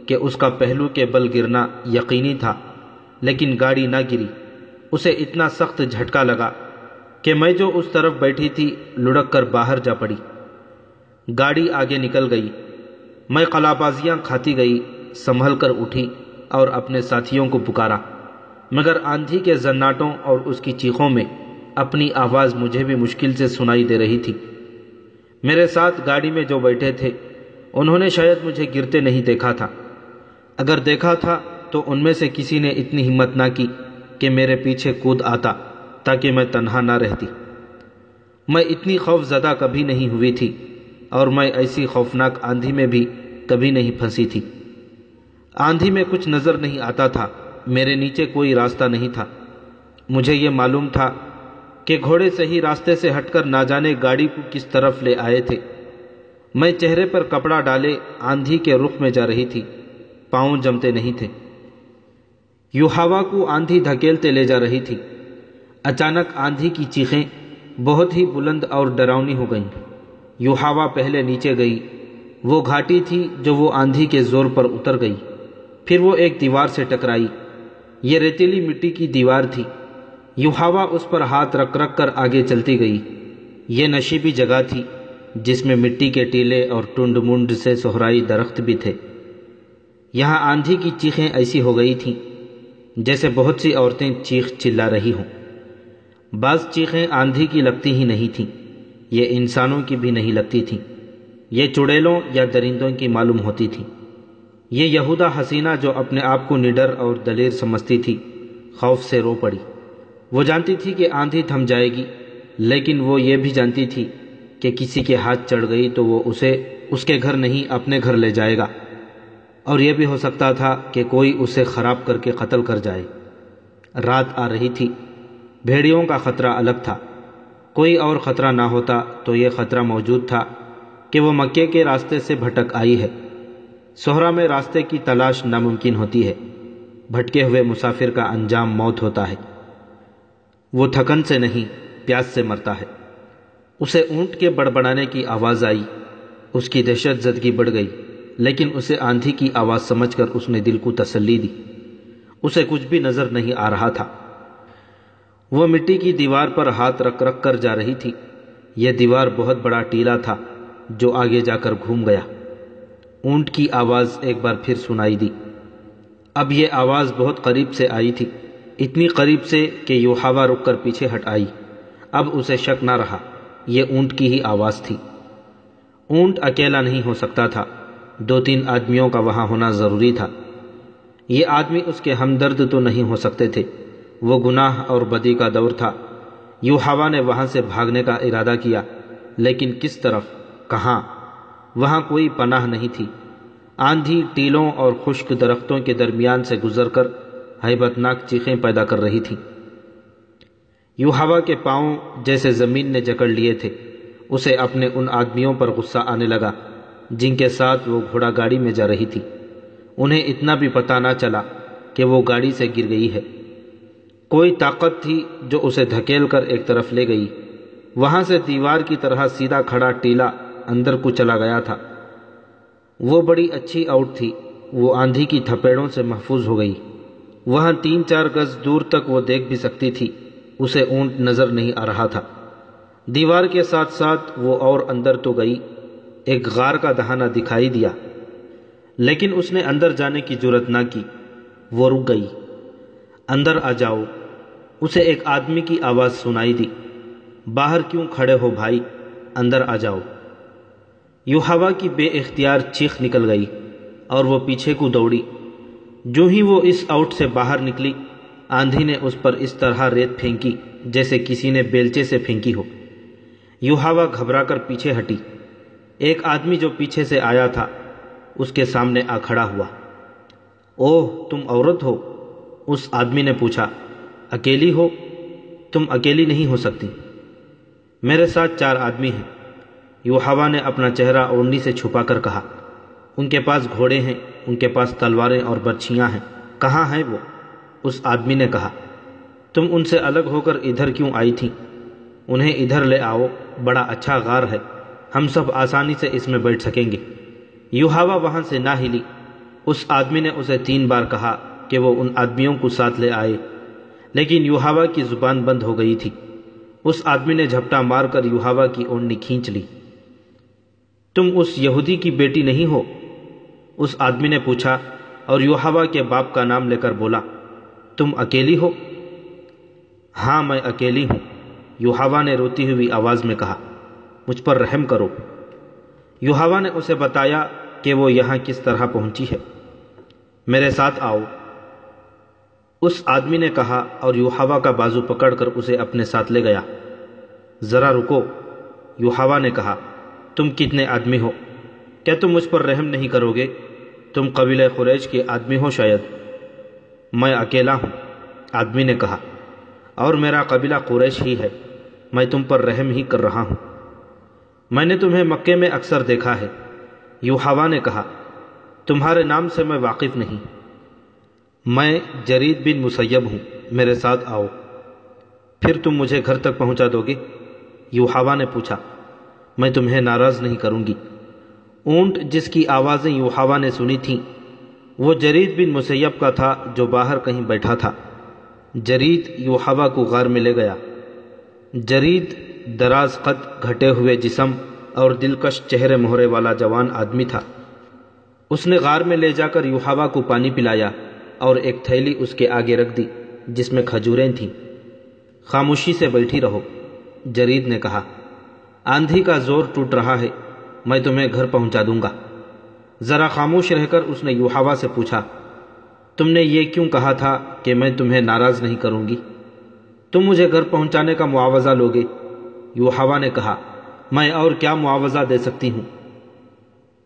کہ اس کا پہلو کے بل گرنا یقینی تھا، لیکن گاڑی نہ گری۔ اسے اتنا سخت جھٹکا لگا کہ میں جو اس طرف بیٹھی تھی لڑک کر باہر جا پڑی۔ گاڑی آگے نکل گئی۔ میں قلابازیاں کھاتی گئی، سنبھل کر اٹھی اور اپنے ساتھیوں کو پکارا، مگر آندھی کے زناٹوں اور اس کی چیخوں میں اپنی آواز مجھے بھی مشکل سے سنائی دے رہی تھی۔ میرے ساتھ گاڑی میں جو بیٹھے تھے انہوں نے شاید مجھے گرتے نہیں دیکھا تھا، اگر دیکھا تھا تو ان میں سے کسی نے اتنی ہمت نہ کی کہ میرے پیچھے کود آتا تاکہ میں تنہا نہ رہتی۔ میں اتنی خوف زدہ کبھی نہیں ہوئی تھی اور میں ایسی خوفناک آندھی میں بھی کبھی نہیں پھنسی تھی۔ آندھی میں کچھ نظر نہیں آتا تھا، میرے نیچے کوئی راستہ نہیں تھا۔ مجھے یہ معلوم تھا کہ گھوڑے صحیح راستے سے ہٹ کر نہ جانے گاڑی کو کس طرف لے آئے تھے۔ میں چہرے پر کپڑا ڈالے آندھی کے رخ میں جا رہی تھی۔ پاؤں جمتے نہیں تھے۔ یوحوا کو آندھی دھکیلتے لے جا رہی تھی۔ اچانک آندھی کی چیخیں بہت ہی بلند اور ڈراؤنی ہو گئیں۔ یوحوا پہلے نیچے گئی۔ وہ گھاٹی تھی جو وہ آندھی کے زور پر اتر گئی۔ پھر وہ ایک دیوار سے ٹکرائی۔ یہ ریتیلی مٹی کی دیوار تھی۔ یوحوا اس پر ہاتھ رکھ رکھ کر آگے چلتی گئی۔ یہ نشیبی جگہ تھی جس میں مٹی کے ٹیلے اور ٹنڈ منڈ سے سہرائی درخت بھی تھے۔ یہاں آندھی کی چیخیں ایسی ہو گئی تھیں جیسے بہت سی عورتیں چیخ چلا رہی ہوں۔ بعض چیخیں آندھی کی لگتی ہی نہیں تھیں، یہ انسانوں کی بھی نہیں لگتی تھیں، یہ چڑیلوں یا درندوں کی معلوم ہوتی تھیں۔ یہ یہودا حسینہ جو اپنے آپ کو نڈر اور دلیر سمجھتی تھی، خوف سے رو پڑی۔ وہ جانتی تھی کہ آندھی تھم جائے گی، لیکن وہ یہ بھی جانتی تھی کہ کسی کے ہاتھ چڑھ گئی تو وہ اسے اس کے گھر نہیں اپنے گھر لے جائے گا، اور یہ بھی ہو سکتا تھا کہ کوئی اسے خراب کر کے قتل کر جائے۔ رات آ رہی تھی، بھیڑیوں کا خطرہ الگ تھا۔ کوئی اور خطرہ نہ ہوتا تو یہ خطرہ موجود تھا کہ وہ مکے کے راستے سے بھٹک آئی ہے۔ صحرا میں راستے کی تلاش ناممکن ہوتی ہے۔ بھٹکے ہوئے مسافر کا انجام موت ہوتا ہے۔ وہ تھکن سے نہیں، پیاس سے مرتا ہے۔ اسے اونٹ کے بڑبڑانے کی آواز آئی۔ اس کی دہشت زدگی بڑھ گئی، لیکن اسے آندھی کی آواز سمجھ کر اس نے دل کو تسلی دی۔ اسے کچھ بھی نظر نہیں آ رہا تھا۔ وہ مٹی کی دیوار پر ہاتھ رکھ رکھ کر جا رہی تھی۔ یہ دیوار بہت بڑا ٹیلا تھا جو آگے جا کر گھوم گیا۔ اونٹ کی آواز ایک بار پھر سنائی دی۔ اب یہ آواز بہت قریب سے آئی تھی، اتنی قریب سے کہ یوحوا رک کر پیچھے ہٹ آئی۔ اب اسے شک نہ رہا، یہ اونٹ کی ہی آواز تھی۔ اونٹ اکیلا نہیں ہو سکتا تھا، 2-3 آدمیوں کا وہاں ہونا ضروری تھا۔ یہ آدمی اس کے ہمدرد تو نہیں ہو سکتے تھے۔ وہ گناہ اور بدی کا دور تھا۔ یوحوا نے وہاں سے بھاگنے کا ارادہ کیا، لیکن کس طرف، کہاں؟ وہاں کوئی پناہ نہیں تھی۔ آندھی ٹیلوں اور خشک درختوں کے درمیان سے گزر کر ہیبت ناک چیخیں پیدا کر رہی تھی۔ یوحوا کے پاؤں جیسے زمین نے جکڑ لیے تھے۔ اسے اپنے ان آدمیوں پر غصہ آنے لگا جن کے ساتھ وہ گھوڑا گاڑی میں جا رہی تھی۔ انہیں اتنا بھی پتہ نہ چلا کہ وہ گاڑی سے گر گئی ہے۔ کوئی طاقت تھی جو اسے دھکیل کر ایک طرف لے گئی۔ وہاں سے دیوار کی طرح سیدھا کھڑا ٹیلا اندر کو چلا گیا تھا۔ وہ بڑی اچھی آؤٹ تھی۔ وہ آندھی کی تھپیڑوں سے محفوظ ہو گئی۔ وہاں 3-4 گز دور تک وہ دیکھ بھی سکتی تھی۔ اسے اونٹ نظر نہیں آ رہا تھا۔ دیوار کے ساتھ ساتھ وہ اور اندر تو گئی۔ ایک غار کا دہانہ دکھائی دیا، لیکن اس نے اندر جانے کی جرت نہ کی۔ وہ رک گئی۔ اندر آ جاؤ، اسے ایک آدمی کی آواز سنائی دی۔ باہر کیوں کھڑے ہو بھائی، اندر آ جاؤ۔ یوحوا کی بے اختیار چیخ نکل گئی اور وہ پیچھے کو دوڑی۔ جو ہی وہ اس آؤٹ سے باہر نکلی، آندھی نے اس پر اس طرح ریت پھینکی جیسے کسی نے بیلچے سے پھینکی ہو۔ یوحوا گھبرا کر پیچھے ہٹی۔ ایک آدمی جو پیچھے سے آیا تھا اس کے سامنے آ کھڑا ہوا۔ اوہ، تم عورت ہو؟ اس آدمی نے پوچھا۔ اکیلی ہو؟ تم اکیلی نہیں ہو سکتی، میرے ساتھ 4 آدمی ہیں۔ یوحوا نے اپنا چہرہ اوڑھنی سے چھپا کر کہا۔ ان کے پاس گھوڑے ہیں، ان کے پاس تلواریں اور برچھیاں ہیں۔ کہاں ہیں وہ؟ اس آدمی نے کہا۔ تم ان سے الگ ہو کر ادھر کیوں آئی تھی؟ انہیں ادھر لے آؤ، بڑا اچھا غار ہے، ہم سب آسانی سے اس میں بیٹھ سکیں گے۔ یوحوا وہاں سے نہ ہلی۔ اس آدمی نے اسے 3 بار کہا کہ وہ ان آدمیوں کو ساتھ لے آئے، لیکن یوحوا کی زبان بند ہو گئی تھی۔ اس آدمی نے جھپٹا مار کر یوحوا کی اوڑھنی کھینچ لی۔ تم اس یہودی کی بیٹی نہیں ہو؟ اس آدمی نے پوچھا اور یوحوا کے باپ کا نام لے کر بولا۔ تم اکیلی ہو؟ ہاں، میں اکیلی ہوں، یوحوا نے روتی ہوئی آواز میں کہا۔ مجھ پر رحم کرو۔ یوحوا نے اسے بتایا کہ وہ یہاں کس طرح پہنچی ہے۔ میرے ساتھ آؤ، اس آدمی نے کہا اور یوحوا کا بازو پکڑ کر اسے اپنے ساتھ لے گیا۔ ذرا رکو، یوحوا نے کہا۔ تم کتنے آدمی ہو؟ کیا تم مجھ پر رحم نہیں کرو گے؟ تم قبیلہ قریش کے آدمی ہو شاید۔ میں اکیلا ہوں، آدمی نے کہا، اور میرا قبیلہ قریش ہی ہے۔ میں تم پر رحم ہی کر رہا ہوں۔ میں نے تمہیں مکے میں اکثر دیکھا ہے، یوحوا نے کہا۔ تمہارے نام سے میں واقف نہیں۔ میں جرید بن مسیب ہوں، میرے ساتھ آؤ۔ پھر تم مجھے گھر تک پہنچا دو گے؟ یوحوا نے پوچھا۔ میں تمہیں ناراض نہیں کروں گی۔ اونٹ جس کی آوازیں یوحوا نے سنی تھیں وہ جرید بن مسیب کا تھا جو باہر کہیں بیٹھا تھا۔ جرید یوحوا کو غار میں لے گیا۔ جرید دراز قد، گھٹے ہوئے جسم اور دلکش چہرے مہرے والا جوان آدمی تھا۔ اس نے غار میں لے جا کر یوحوا کو پانی پلایا اور ایک تھیلی اس کے آگے رکھ دی جس میں کھجوریں تھیں۔ خاموشی سے بیٹھی رہو، جرید نے کہا۔ آندھی کا زور ٹوٹ رہا ہے، میں تمہیں گھر پہنچا دوں گا۔ ذرا خاموش رہ کر اس نے یوحوا سے پوچھا، تم نے یہ کیوں کہا تھا کہ میں تمہیں ناراض نہیں کروں گی؟ تم مجھے گھر پہنچانے کا معاوضہ لوگے؟ یوحوا نے کہا، میں اور کیا معاوضہ دے سکتی ہوں؟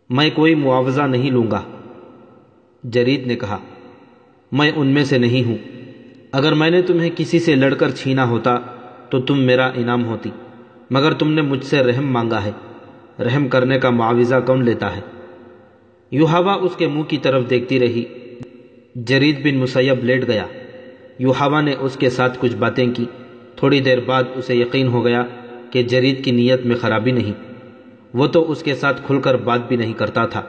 میں کوئی معاوضہ نہیں لوں گا۔ جرید نے کہا، میں ان میں سے نہیں ہوں۔ اگر میں نے تمہیں کسی سے لڑ کر چھینا ہوتا تو تم میرا انعام ہوتی، مگر تم نے مجھ سے رحم مانگا ہے۔ رحم کرنے کا معاوضہ کون لیتا ہے؟ یوحوا اس کے منہ کی طرف دیکھتی رہی۔ جرید بن مسیب لیٹ گیا۔ یوحوا نے اس کے ساتھ کچھ باتیں کی۔ تھوڑی دیر بعد اسے یقین ہو گیا کہ جرید کی نیت میں خرابی نہیں، وہ تو اس کے ساتھ کھل کر بات بھی نہیں کرتا تھا۔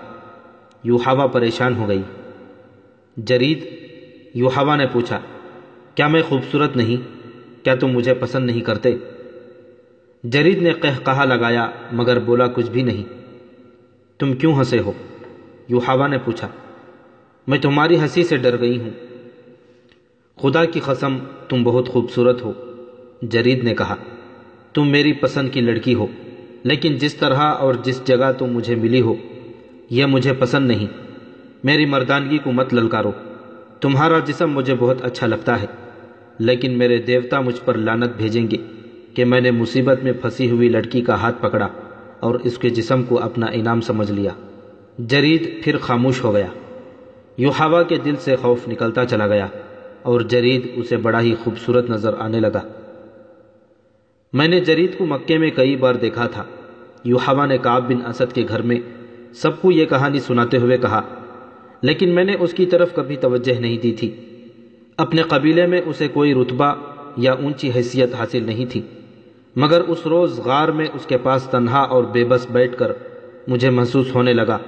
یوحوا پریشان ہو گئی۔ جرید، یوحوا نے پوچھا، کیا میں خوبصورت نہیں؟ کیا تم مجھے پسند نہیں کرتے؟ جرید نے قہقہا لگایا مگر بولا کچھ بھی نہیں۔ تم کیوں ہنسے ہو؟ یوحوا نے پوچھا۔ میں تمہاری ہنسی سے ڈر گئی ہوں۔ خدا کی قسم تم بہت خوبصورت ہو، جرید نے کہا۔ تم میری پسند کی لڑکی ہو، لیکن جس طرح اور جس جگہ تم مجھے ملی ہو یہ مجھے پسند نہیں۔ میری مردانگی کو مت للکارو۔ تمہارا جسم مجھے بہت اچھا لگتا ہے، لیکن میرے دیوتا مجھ پر لعنت بھیجیں گے کہ میں نے مصیبت میں پھنسی ہوئی لڑکی کا ہاتھ پکڑا اور اس کے جسم کو اپنا انعام سمجھ لیا۔ جرید پھر خاموش ہو گیا۔ یوحوا کے دل سے خوف نکلتا چلا گیا اور جرید اسے بڑا ہی خوبصورت نظر آنے لگا۔ میں نے جرید کو مکے میں کئی بار دیکھا تھا۔ یوحوا نے کعب بن اسد کے گھر میں سب کو یہ کہانی سناتے ہوئے کہا، لیکن میں نے اس کی طرف کبھی توجہ نہیں دی تھی۔ اپنے قبیلے میں اسے کوئی رتبہ یا اونچی حیثیت حاصل نہیں تھی، مگر اس روز غار میں اس کے پاس تنہا اور بے بس بیٹھ کر مجھے محسوس ہونے لگا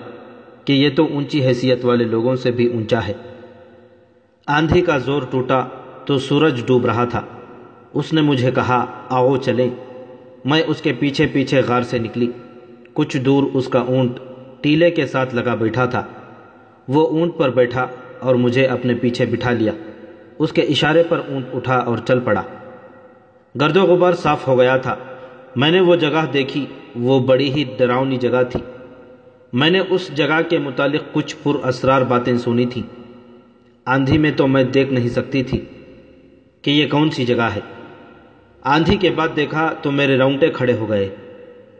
کہ یہ تو اونچی حیثیت والے لوگوں سے بھی اونچا ہے۔ آندھی کا زور ٹوٹا تو سورج ڈوب رہا تھا۔ اس نے مجھے کہا، آؤ چلیں۔ میں اس کے پیچھے پیچھے غار سے نکلی۔ کچھ دور اس کا اونٹ ٹیلے کے ساتھ لگا بیٹھا تھا۔ وہ اونٹ پر بیٹھا اور مجھے اپنے پیچھے بٹھا لیا۔ اس کے اشارے پر اونٹ اٹھا اور چل پڑا۔ گرد و غبار صاف ہو گیا تھا۔ میں نے وہ جگہ دیکھی، وہ بڑی ہی ڈراؤنی جگہ تھی۔ میں نے اس جگہ کے متعلق کچھ پر اسرار باتیں سنی تھیں۔ آندھی میں تو میں دیکھ نہیں سکتی تھی کہ یہ کون سی جگہ ہے۔ آندھی کے بعد دیکھا تو میرے رونگٹے کھڑے ہو گئے۔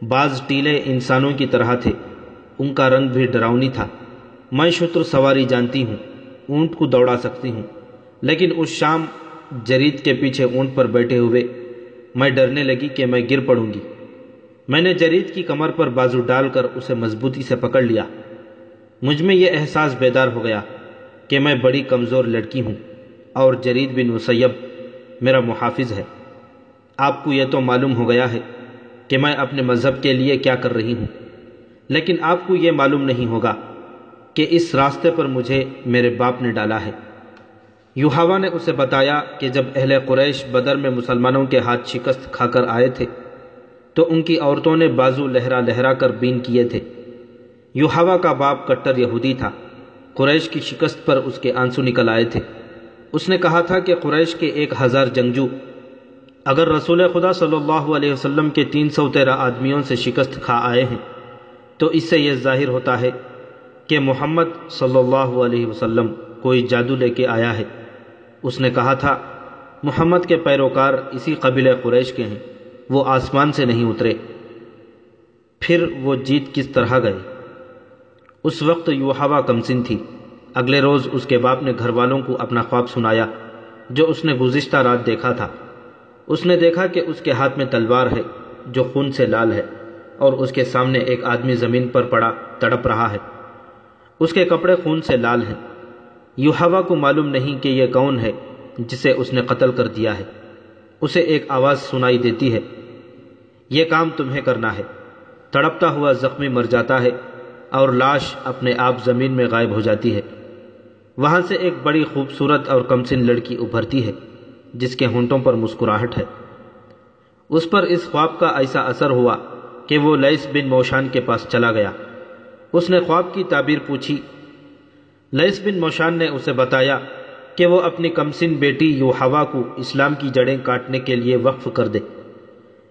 بعض ٹیلے انسانوں کی طرح تھے، ان کا رنگ بھی ڈراؤنی تھا۔ میں شتر سواری جانتی ہوں، اونٹ کو دوڑا سکتی ہوں، لیکن اس شام جرید کے پیچھے اونٹ پر بیٹھے ہوئے میں ڈرنے لگی کہ میں گر پڑوں گی۔ میں نے جرید کی کمر پر بازو ڈال کر اسے مضبوطی سے پکڑ لیا۔ مجھ میں یہ احساس بیدار ہو گیا کہ میں بڑی کمزور لڑکی ہوں اور جرید بن مسیب میرا محافظ ہے۔ آپ کو یہ تو معلوم ہو گیا ہے کہ میں اپنے مذہب کے لیے کیا کر رہی ہوں، لیکن آپ کو یہ معلوم نہیں ہوگا کہ اس راستے پر مجھے میرے باپ نے ڈالا ہے۔ یوحوا نے اسے بتایا کہ جب اہل قریش بدر میں مسلمانوں کے ہاتھ شکست کھا کر آئے تھے تو ان کی عورتوں نے بازو لہرا لہرا کر بین کیے تھے۔ یوحوا کا باپ کٹر یہودی تھا۔ قریش کی شکست پر اس کے آنسو نکل آئے تھے۔ اس نے کہا تھا کہ قریش کے 1000 جنگجو اگر رسول خدا صلی اللہ علیہ وسلم کے 313 آدمیوں سے شکست کھا آئے ہیں تو اس سے یہ ظاہر ہوتا ہے کہ محمد صلی اللہ علیہ وسلم کوئی جادو لے کے آیا ہے۔ اس نے کہا تھا، محمد کے پیروکار اسی قبیلہ قریش کے ہیں، وہ آسمان سے نہیں اترے۔ پھر وہ جیت کس طرح گئے؟ اس وقت یوحوا کمسن تھی۔ اگلے روز اس کے باپ نے گھر والوں کو اپنا خواب سنایا جو اس نے گزشتہ رات دیکھا تھا۔ اس نے دیکھا کہ اس کے ہاتھ میں تلوار ہے جو خون سے لال ہے اور اس کے سامنے ایک آدمی زمین پر پڑا تڑپ رہا ہے۔ اس کے کپڑے خون سے لال ہیں۔ یوحوا کو معلوم نہیں کہ یہ کون ہے جسے اس نے قتل کر دیا ہے۔ اسے ایک آواز سنائی دیتی ہے، یہ کام تمہیں کرنا ہے۔ تڑپتا ہوا زخمی مر جاتا ہے اور لاش اپنے آپ زمین میں غائب ہو جاتی ہے۔ وہاں سے ایک بڑی خوبصورت اور کمسن لڑکی ابھرتی ہے جس کے ہونٹوں پر مسکراہٹ ہے۔ اس پر اس خواب کا ایسا اثر ہوا کہ وہ لیث بن موشان کے پاس چلا گیا۔ اس نے خواب کی تعبیر پوچھی۔ لیث بن موشان نے اسے بتایا کہ وہ اپنی کمسن بیٹی یوحوا کو اسلام کی جڑیں کاٹنے کے لیے وقف کر دے۔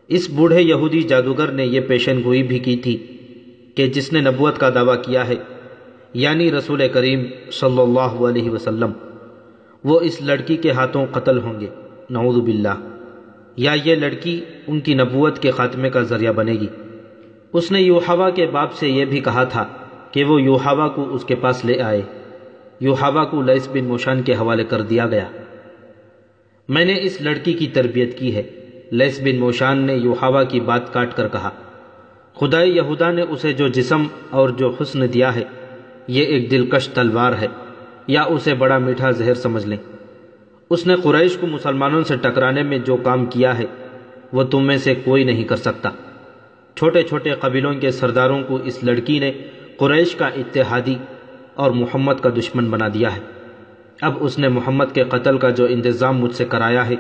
اس بوڑھے یہودی جادوگر نے یہ پیشن گوئی بھی کی تھی کہ جس نے نبوت کا دعویٰ کیا ہے، یعنی رسول کریم صلی اللہ علیہ وسلم، وہ اس لڑکی کے ہاتھوں قتل ہوں گے، نعوذ باللہ، یا یہ لڑکی ان کی نبوت کے خاتمے کا ذریعہ بنے گی۔ اس نے یوحوا کے باپ سے یہ بھی کہا تھا کہ وہ یوحوا کو اس کے پاس لے آئے۔ یوحوا کو لیث بن موشان کے حوالے کر دیا گیا۔ میں نے اس لڑکی کی تربیت کی ہے، لیث بن موشان نے یوحوا کی بات کاٹ کر کہا۔ خدائے یہودا نے اسے جو جسم اور جو حسن دیا ہے، یہ ایک دلکش تلوار ہے، یا اسے بڑا میٹھا زہر سمجھ لیں۔ اس نے قریش کو مسلمانوں سے ٹکرانے میں جو کام کیا ہے وہ تم میں سے کوئی نہیں کر سکتا۔ چھوٹے چھوٹے قبیلوں کے سرداروں کو اس لڑکی نے قریش کا اتحادی اور محمد کا دشمن بنا دیا ہے۔ اب اس نے محمد کے قتل کا جو انتظام مجھ سے کرایا ہے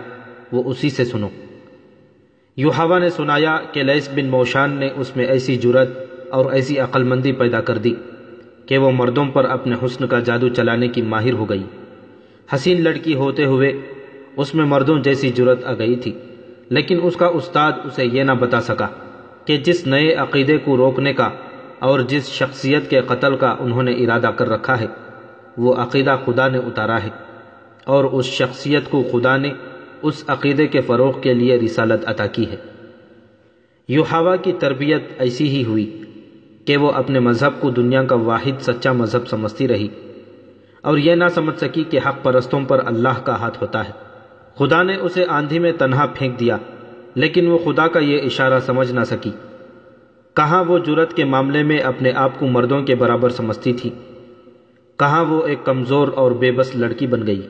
وہ اسی سے سنو۔ یوحوا نے سنایا کہ لیث بن موشان نے اس میں ایسی جرأت اور ایسی عقل مندی پیدا کر دی کہ وہ مردوں پر اپنے حسن کا جادو چلانے کی ماہر ہو گئی۔ حسین لڑکی ہوتے ہوئے اس میں مردوں جیسی جرأت آ گئی تھی، لیکن اس کا استاد اسے یہ نہ بتا سکا کہ جس نئے عقیدے کو روکنے کا اور جس شخصیت کے قتل کا انہوں نے ارادہ کر رکھا ہے، وہ عقیدہ خدا نے اتارا ہے، اور اس شخصیت کو خدا نے اس عقیدے کے فروغ کے لیے رسالت عطا کی ہے۔ یوحوا کی تربیت ایسی ہی ہوئی کہ وہ اپنے مذہب کو دنیا کا واحد سچا مذہب سمجھتی رہی اور یہ نہ سمجھ سکی کہ حق پرستوں پر اللہ کا ہاتھ ہوتا ہے۔ خدا نے اسے آندھی میں تنہا پھینک دیا، لیکن وہ خدا کا یہ اشارہ سمجھ نہ سکی۔ کہاں وہ جرأت کے معاملے میں اپنے آپ کو مردوں کے برابر سمجھتی تھی، کہاں وہ ایک کمزور اور بے بس لڑکی بن گئی۔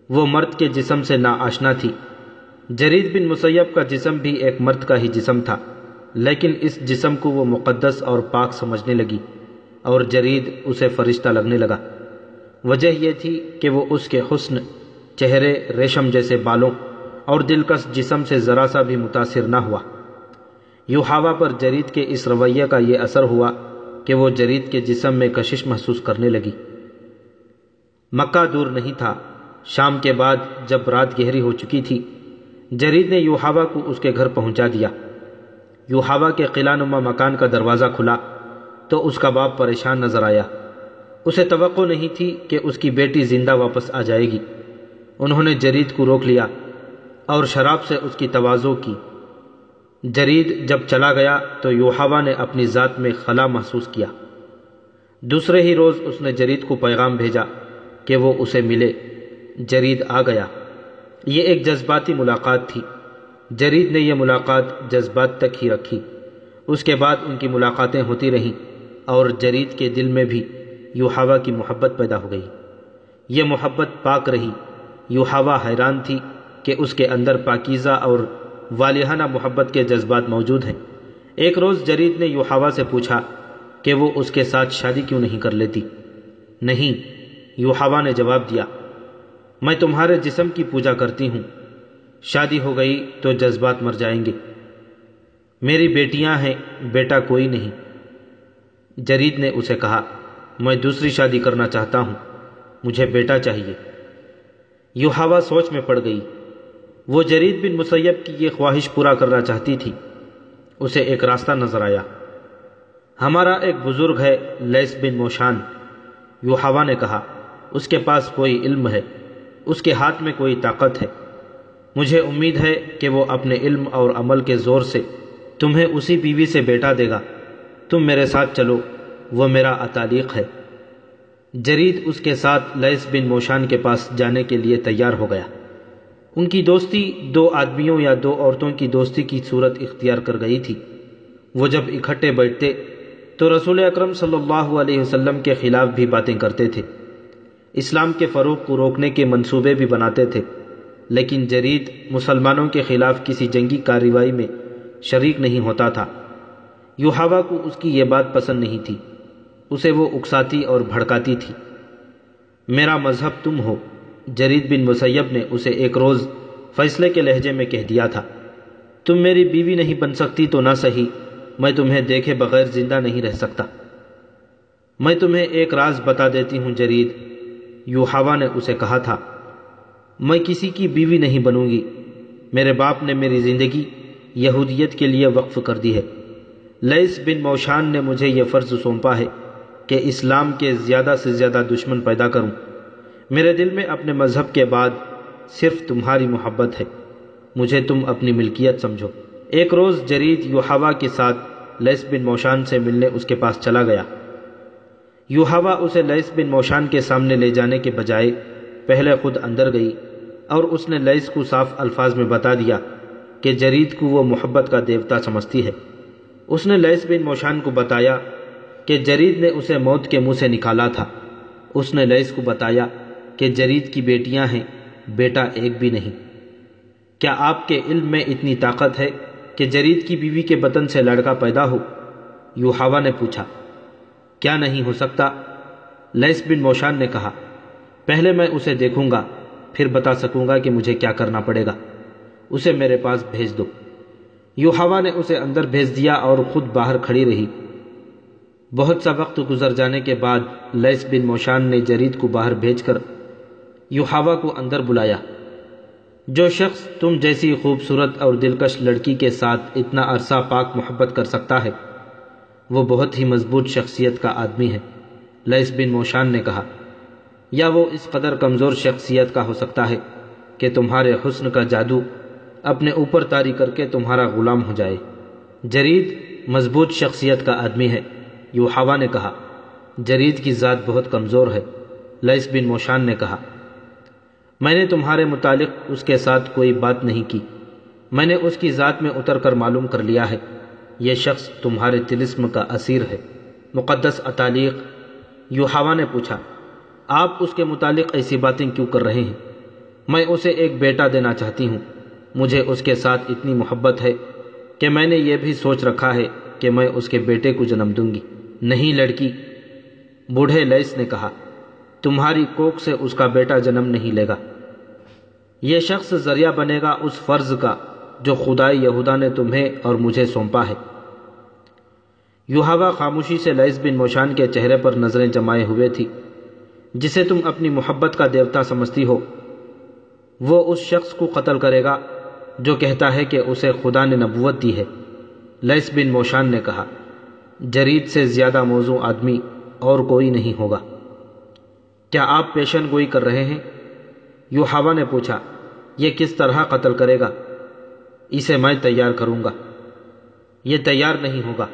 وہ مرد کے جسم سے ناآشنا تھی۔ جرید بن مسیب کا جسم بھی ایک مرد کا ہی جسم تھا، لیکن اس جسم کو وہ مقدس اور پاک سمجھنے لگی اور جرید اسے فرشتہ لگنے لگا۔ وجہ یہ تھی کہ وہ اس کے حسن، چہرے، ریشم جیسے بالوں اور دلکش جسم سے ذرا سا بھی متاثر نہ ہوا۔ یوحوا پر جرید کے اس رویے کا یہ اثر ہوا کہ وہ جرید کے جسم میں کشش محسوس کرنے لگی۔ مکہ دور نہیں تھا۔ شام کے بعد جب رات گہری ہو چکی تھی، جرید نے یوحوا کو اس کے گھر پہنچا دیا۔ یوحوا کے قلعہ نما مکان کا دروازہ کھلا تو اس کا باپ پریشان نظر آیا۔ اسے توقع نہیں تھی کہ اس کی بیٹی زندہ واپس آ جائے گی۔ انہوں نے جرید کو روک لیا اور شراب سے اس کی تواضع کی۔ جرید جب چلا گیا تو یوحوا نے اپنی ذات میں خلا محسوس کیا۔ دوسرے ہی روز اس نے جرید کو پیغام بھیجا کہ وہ اسے ملے۔ جرید آ گیا۔ یہ ایک جذباتی ملاقات تھی۔ جرید نے یہ ملاقات جذبات تک ہی رکھی۔ اس کے بعد ان کی ملاقاتیں ہوتی رہیں اور جرید کے دل میں بھی یوحوا کی محبت پیدا ہو گئی۔ یہ محبت پاک رہی۔ یوحوا حیران تھی کہ اس کے اندر پاکیزہ اور والہانہ محبت کے جذبات موجود ہیں۔ ایک روز جرید نے یوحوا سے پوچھا کہ وہ اس کے ساتھ شادی کیوں نہیں کر لیتی۔ نہیں، یوحوا نے جواب دیا، میں تمہارے جسم کی پوجا کرتی ہوں، شادی ہو گئی تو جذبات مر جائیں گے۔ میری بیٹیاں ہیں، بیٹا کوئی نہیں۔ جرید نے اسے کہا، میں دوسری شادی کرنا چاہتا ہوں، مجھے بیٹا چاہیے۔ یوحوا سوچ میں پڑ گئی۔ وہ جرید بن مسیب کی یہ خواہش پورا کرنا چاہتی تھی۔ اسے ایک راستہ نظر آیا۔ ہمارا ایک بزرگ ہے، لیث بن موشان، یوحوا نے کہا، اس کے پاس کوئی علم ہے، اس کے ہاتھ میں کوئی طاقت ہے۔ مجھے امید ہے کہ وہ اپنے علم اور عمل کے زور سے تمہیں اسی بیوی سے بیٹا دے گا۔ تم میرے ساتھ چلو، وہ میرا اتالیق ہے۔ جرید اس کے ساتھ لیث بن موشان کے پاس جانے کے لیے تیار ہو گیا۔ ان کی دوستی دو آدمیوں یا دو عورتوں کی دوستی کی صورت اختیار کر گئی تھی۔ وہ جب اکٹھے بیٹھتے تو رسول اکرم صلی اللہ علیہ وسلم کے خلاف بھی باتیں کرتے تھے، اسلام کے فروغ کو روکنے کے منصوبے بھی بناتے تھے، لیکن جرید مسلمانوں کے خلاف کسی جنگی کارروائی میں شریک نہیں ہوتا تھا۔ یوحوا کو اس کی یہ بات پسند نہیں تھی، اسے وہ اکساتی اور بھڑکاتی تھی۔ میرا مذہب تم ہو، جرید بن مسیب نے اسے ایک روز فیصلے کے لہجے میں کہہ دیا تھا۔ تم میری بیوی نہیں بن سکتی تو نہ صحیح، میں تمہیں دیکھے بغیر زندہ نہیں رہ سکتا۔ میں تمہیں ایک راز بتا دیتی ہوں جرید، یوحوا نے اسے کہا تھا، میں کسی کی بیوی نہیں بنوں گی۔ میرے باپ نے میری زندگی یہودیت کے لیے وقف کر دی ہے۔ لیث بن موشان نے مجھے یہ فرض سونپا ہے کہ اسلام کے زیادہ سے زیادہ دشمن پیدا کروں۔ میرے دل میں اپنے مذہب کے بعد صرف تمہاری محبت ہے، مجھے تم اپنی ملکیت سمجھو۔ ایک روز جرید یوحوا کے ساتھ لیث بن موشان سے ملنے اس کے پاس چلا گیا۔ یوحوا اسے لیث بن موشان کے سامنے لے جانے کے بجائے پہلے خود اندر گئی اور اس نے لیث کو صاف الفاظ میں بتا دیا کہ جرید کو وہ محبت کا دیوتا سمجھتی ہے۔ اس نے لیث بن موشان کو بتایا کہ جرید نے اسے موت کے منہ سے نکالا تھا۔ اس نے لیث کو بتایا کہ جرید کی بیٹیاں ہیں، بیٹا ایک بھی نہیں۔ کیا آپ کے علم میں اتنی طاقت ہے کہ جرید کی بیوی کے بطن سے لڑکا پیدا ہو؟ یوحوا نے پوچھا۔ کیا نہیں ہو سکتا؟ لیث بن موشان نے کہا، پہلے میں اسے دیکھوں گا، پھر بتا سکوں گا کہ مجھے کیا کرنا پڑے گا۔ اسے میرے پاس بھیج دو۔ یوحوا نے اسے اندر بھیج دیا اور خود باہر کھڑی رہی۔ بہت سا وقت گزر جانے کے بعد لیث بن موشان نے جرید کو باہر بھیج کر یوحوا کو اندر بلایا۔ جو شخص تم جیسی خوبصورت اور دلکش لڑکی کے ساتھ اتنا عرصہ پاک محبت کر سکتا ہے، وہ بہت ہی مضبوط شخصیت کا آدمی ہے، لیث بن موشان نے کہا، یا وہ اس قدر کمزور شخصیت کا ہو سکتا ہے کہ تمہارے حسن کا جادو اپنے اوپر طاری کر کے تمہارا غلام ہو جائے۔ جرید مضبوط شخصیت کا آدمی ہے، یوحوا نے کہا، جرید کی ذات بہت کمزور ہے۔ لیث بن موشان نے کہا، میں نے تمہارے متعلق اس کے ساتھ کوئی بات نہیں کی، میں نے اس کی ذات میں اتر کر معلوم کر لیا ہے، یہ شخص تمہارے طلسم کا اسیر ہے۔ مقدس اتالیق، یوحوا نے پوچھا، آپ اس کے متعلق ایسی باتیں کیوں کر رہے ہیں؟ میں اسے ایک بیٹا دینا چاہتی ہوں، مجھے اس کے ساتھ اتنی محبت ہے کہ میں نے یہ بھی سوچ رکھا ہے کہ میں اس کے بیٹے کو جنم دوں گی۔ نہیں لڑکی، بوڑھے لیث نے کہا، تمہاری کوکھ سے اس کا بیٹا جنم نہیں لے گا۔ یہ شخص ذریعہ بنے گا اس فرض کا جو خدائے یہودا نے تمہیں اور مجھے سونپا ہے۔ یوحوا خاموشی سے لیث بن موشان کے چہرے پر نظریں جمائے ہوئے تھی۔ جسے تم اپنی محبت کا دیوتا سمجھتی ہو، وہ اس شخص کو قتل کرے گا جو کہتا ہے کہ اسے خدا نے نبوت دی ہے۔ لیث بن موشان نے کہا، جرید سے زیادہ موزوں آدمی اور کوئی نہیں ہوگا۔ کیا آپ پیشن گوئی کر رہے ہیں؟ یوحوا نے پوچھا، یہ کس طرح قتل کرے گا؟ اسے میں تیار کروں گا۔ یہ تیار نہیں ہوگا،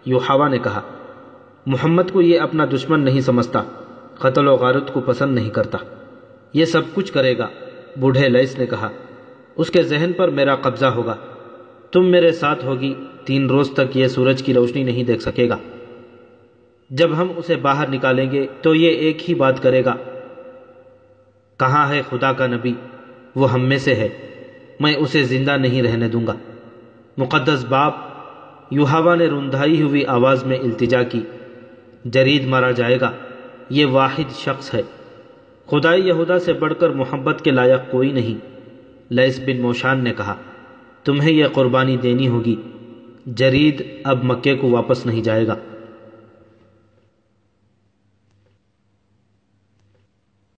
یوحوا نے کہا، محمد کو یہ اپنا دشمن نہیں سمجھتا، قتل و غارت کو پسند نہیں کرتا، یہ سب کچھ کرے گا۔ بوڑھے لیث نے کہا، اس کے ذہن پر میرا قبضہ ہوگا، تم میرے ساتھ ہوگی، 3 روز تک یہ سورج کی روشنی نہیں دیکھ سکے گا۔ جب ہم اسے باہر نکالیں گے تو یہ ایک ہی بات کرے گا، کہاں ہے خدا کا نبی؟ وہ ہم میں سے ہے، میں اسے زندہ نہیں رہنے دوں گا۔ مقدس باپ، یوحوا نے رندائی ہوئی آواز میں التجا کی، جرید مارا جائے گا، یہ واحد شخص ہے، خدائے یہودا سے بڑھ کر محبت کے لائق کوئی نہیں۔ لیث بن موشان نے کہا، تمہیں یہ قربانی دینی ہوگی، جرید اب مکے کو واپس نہیں جائے گا۔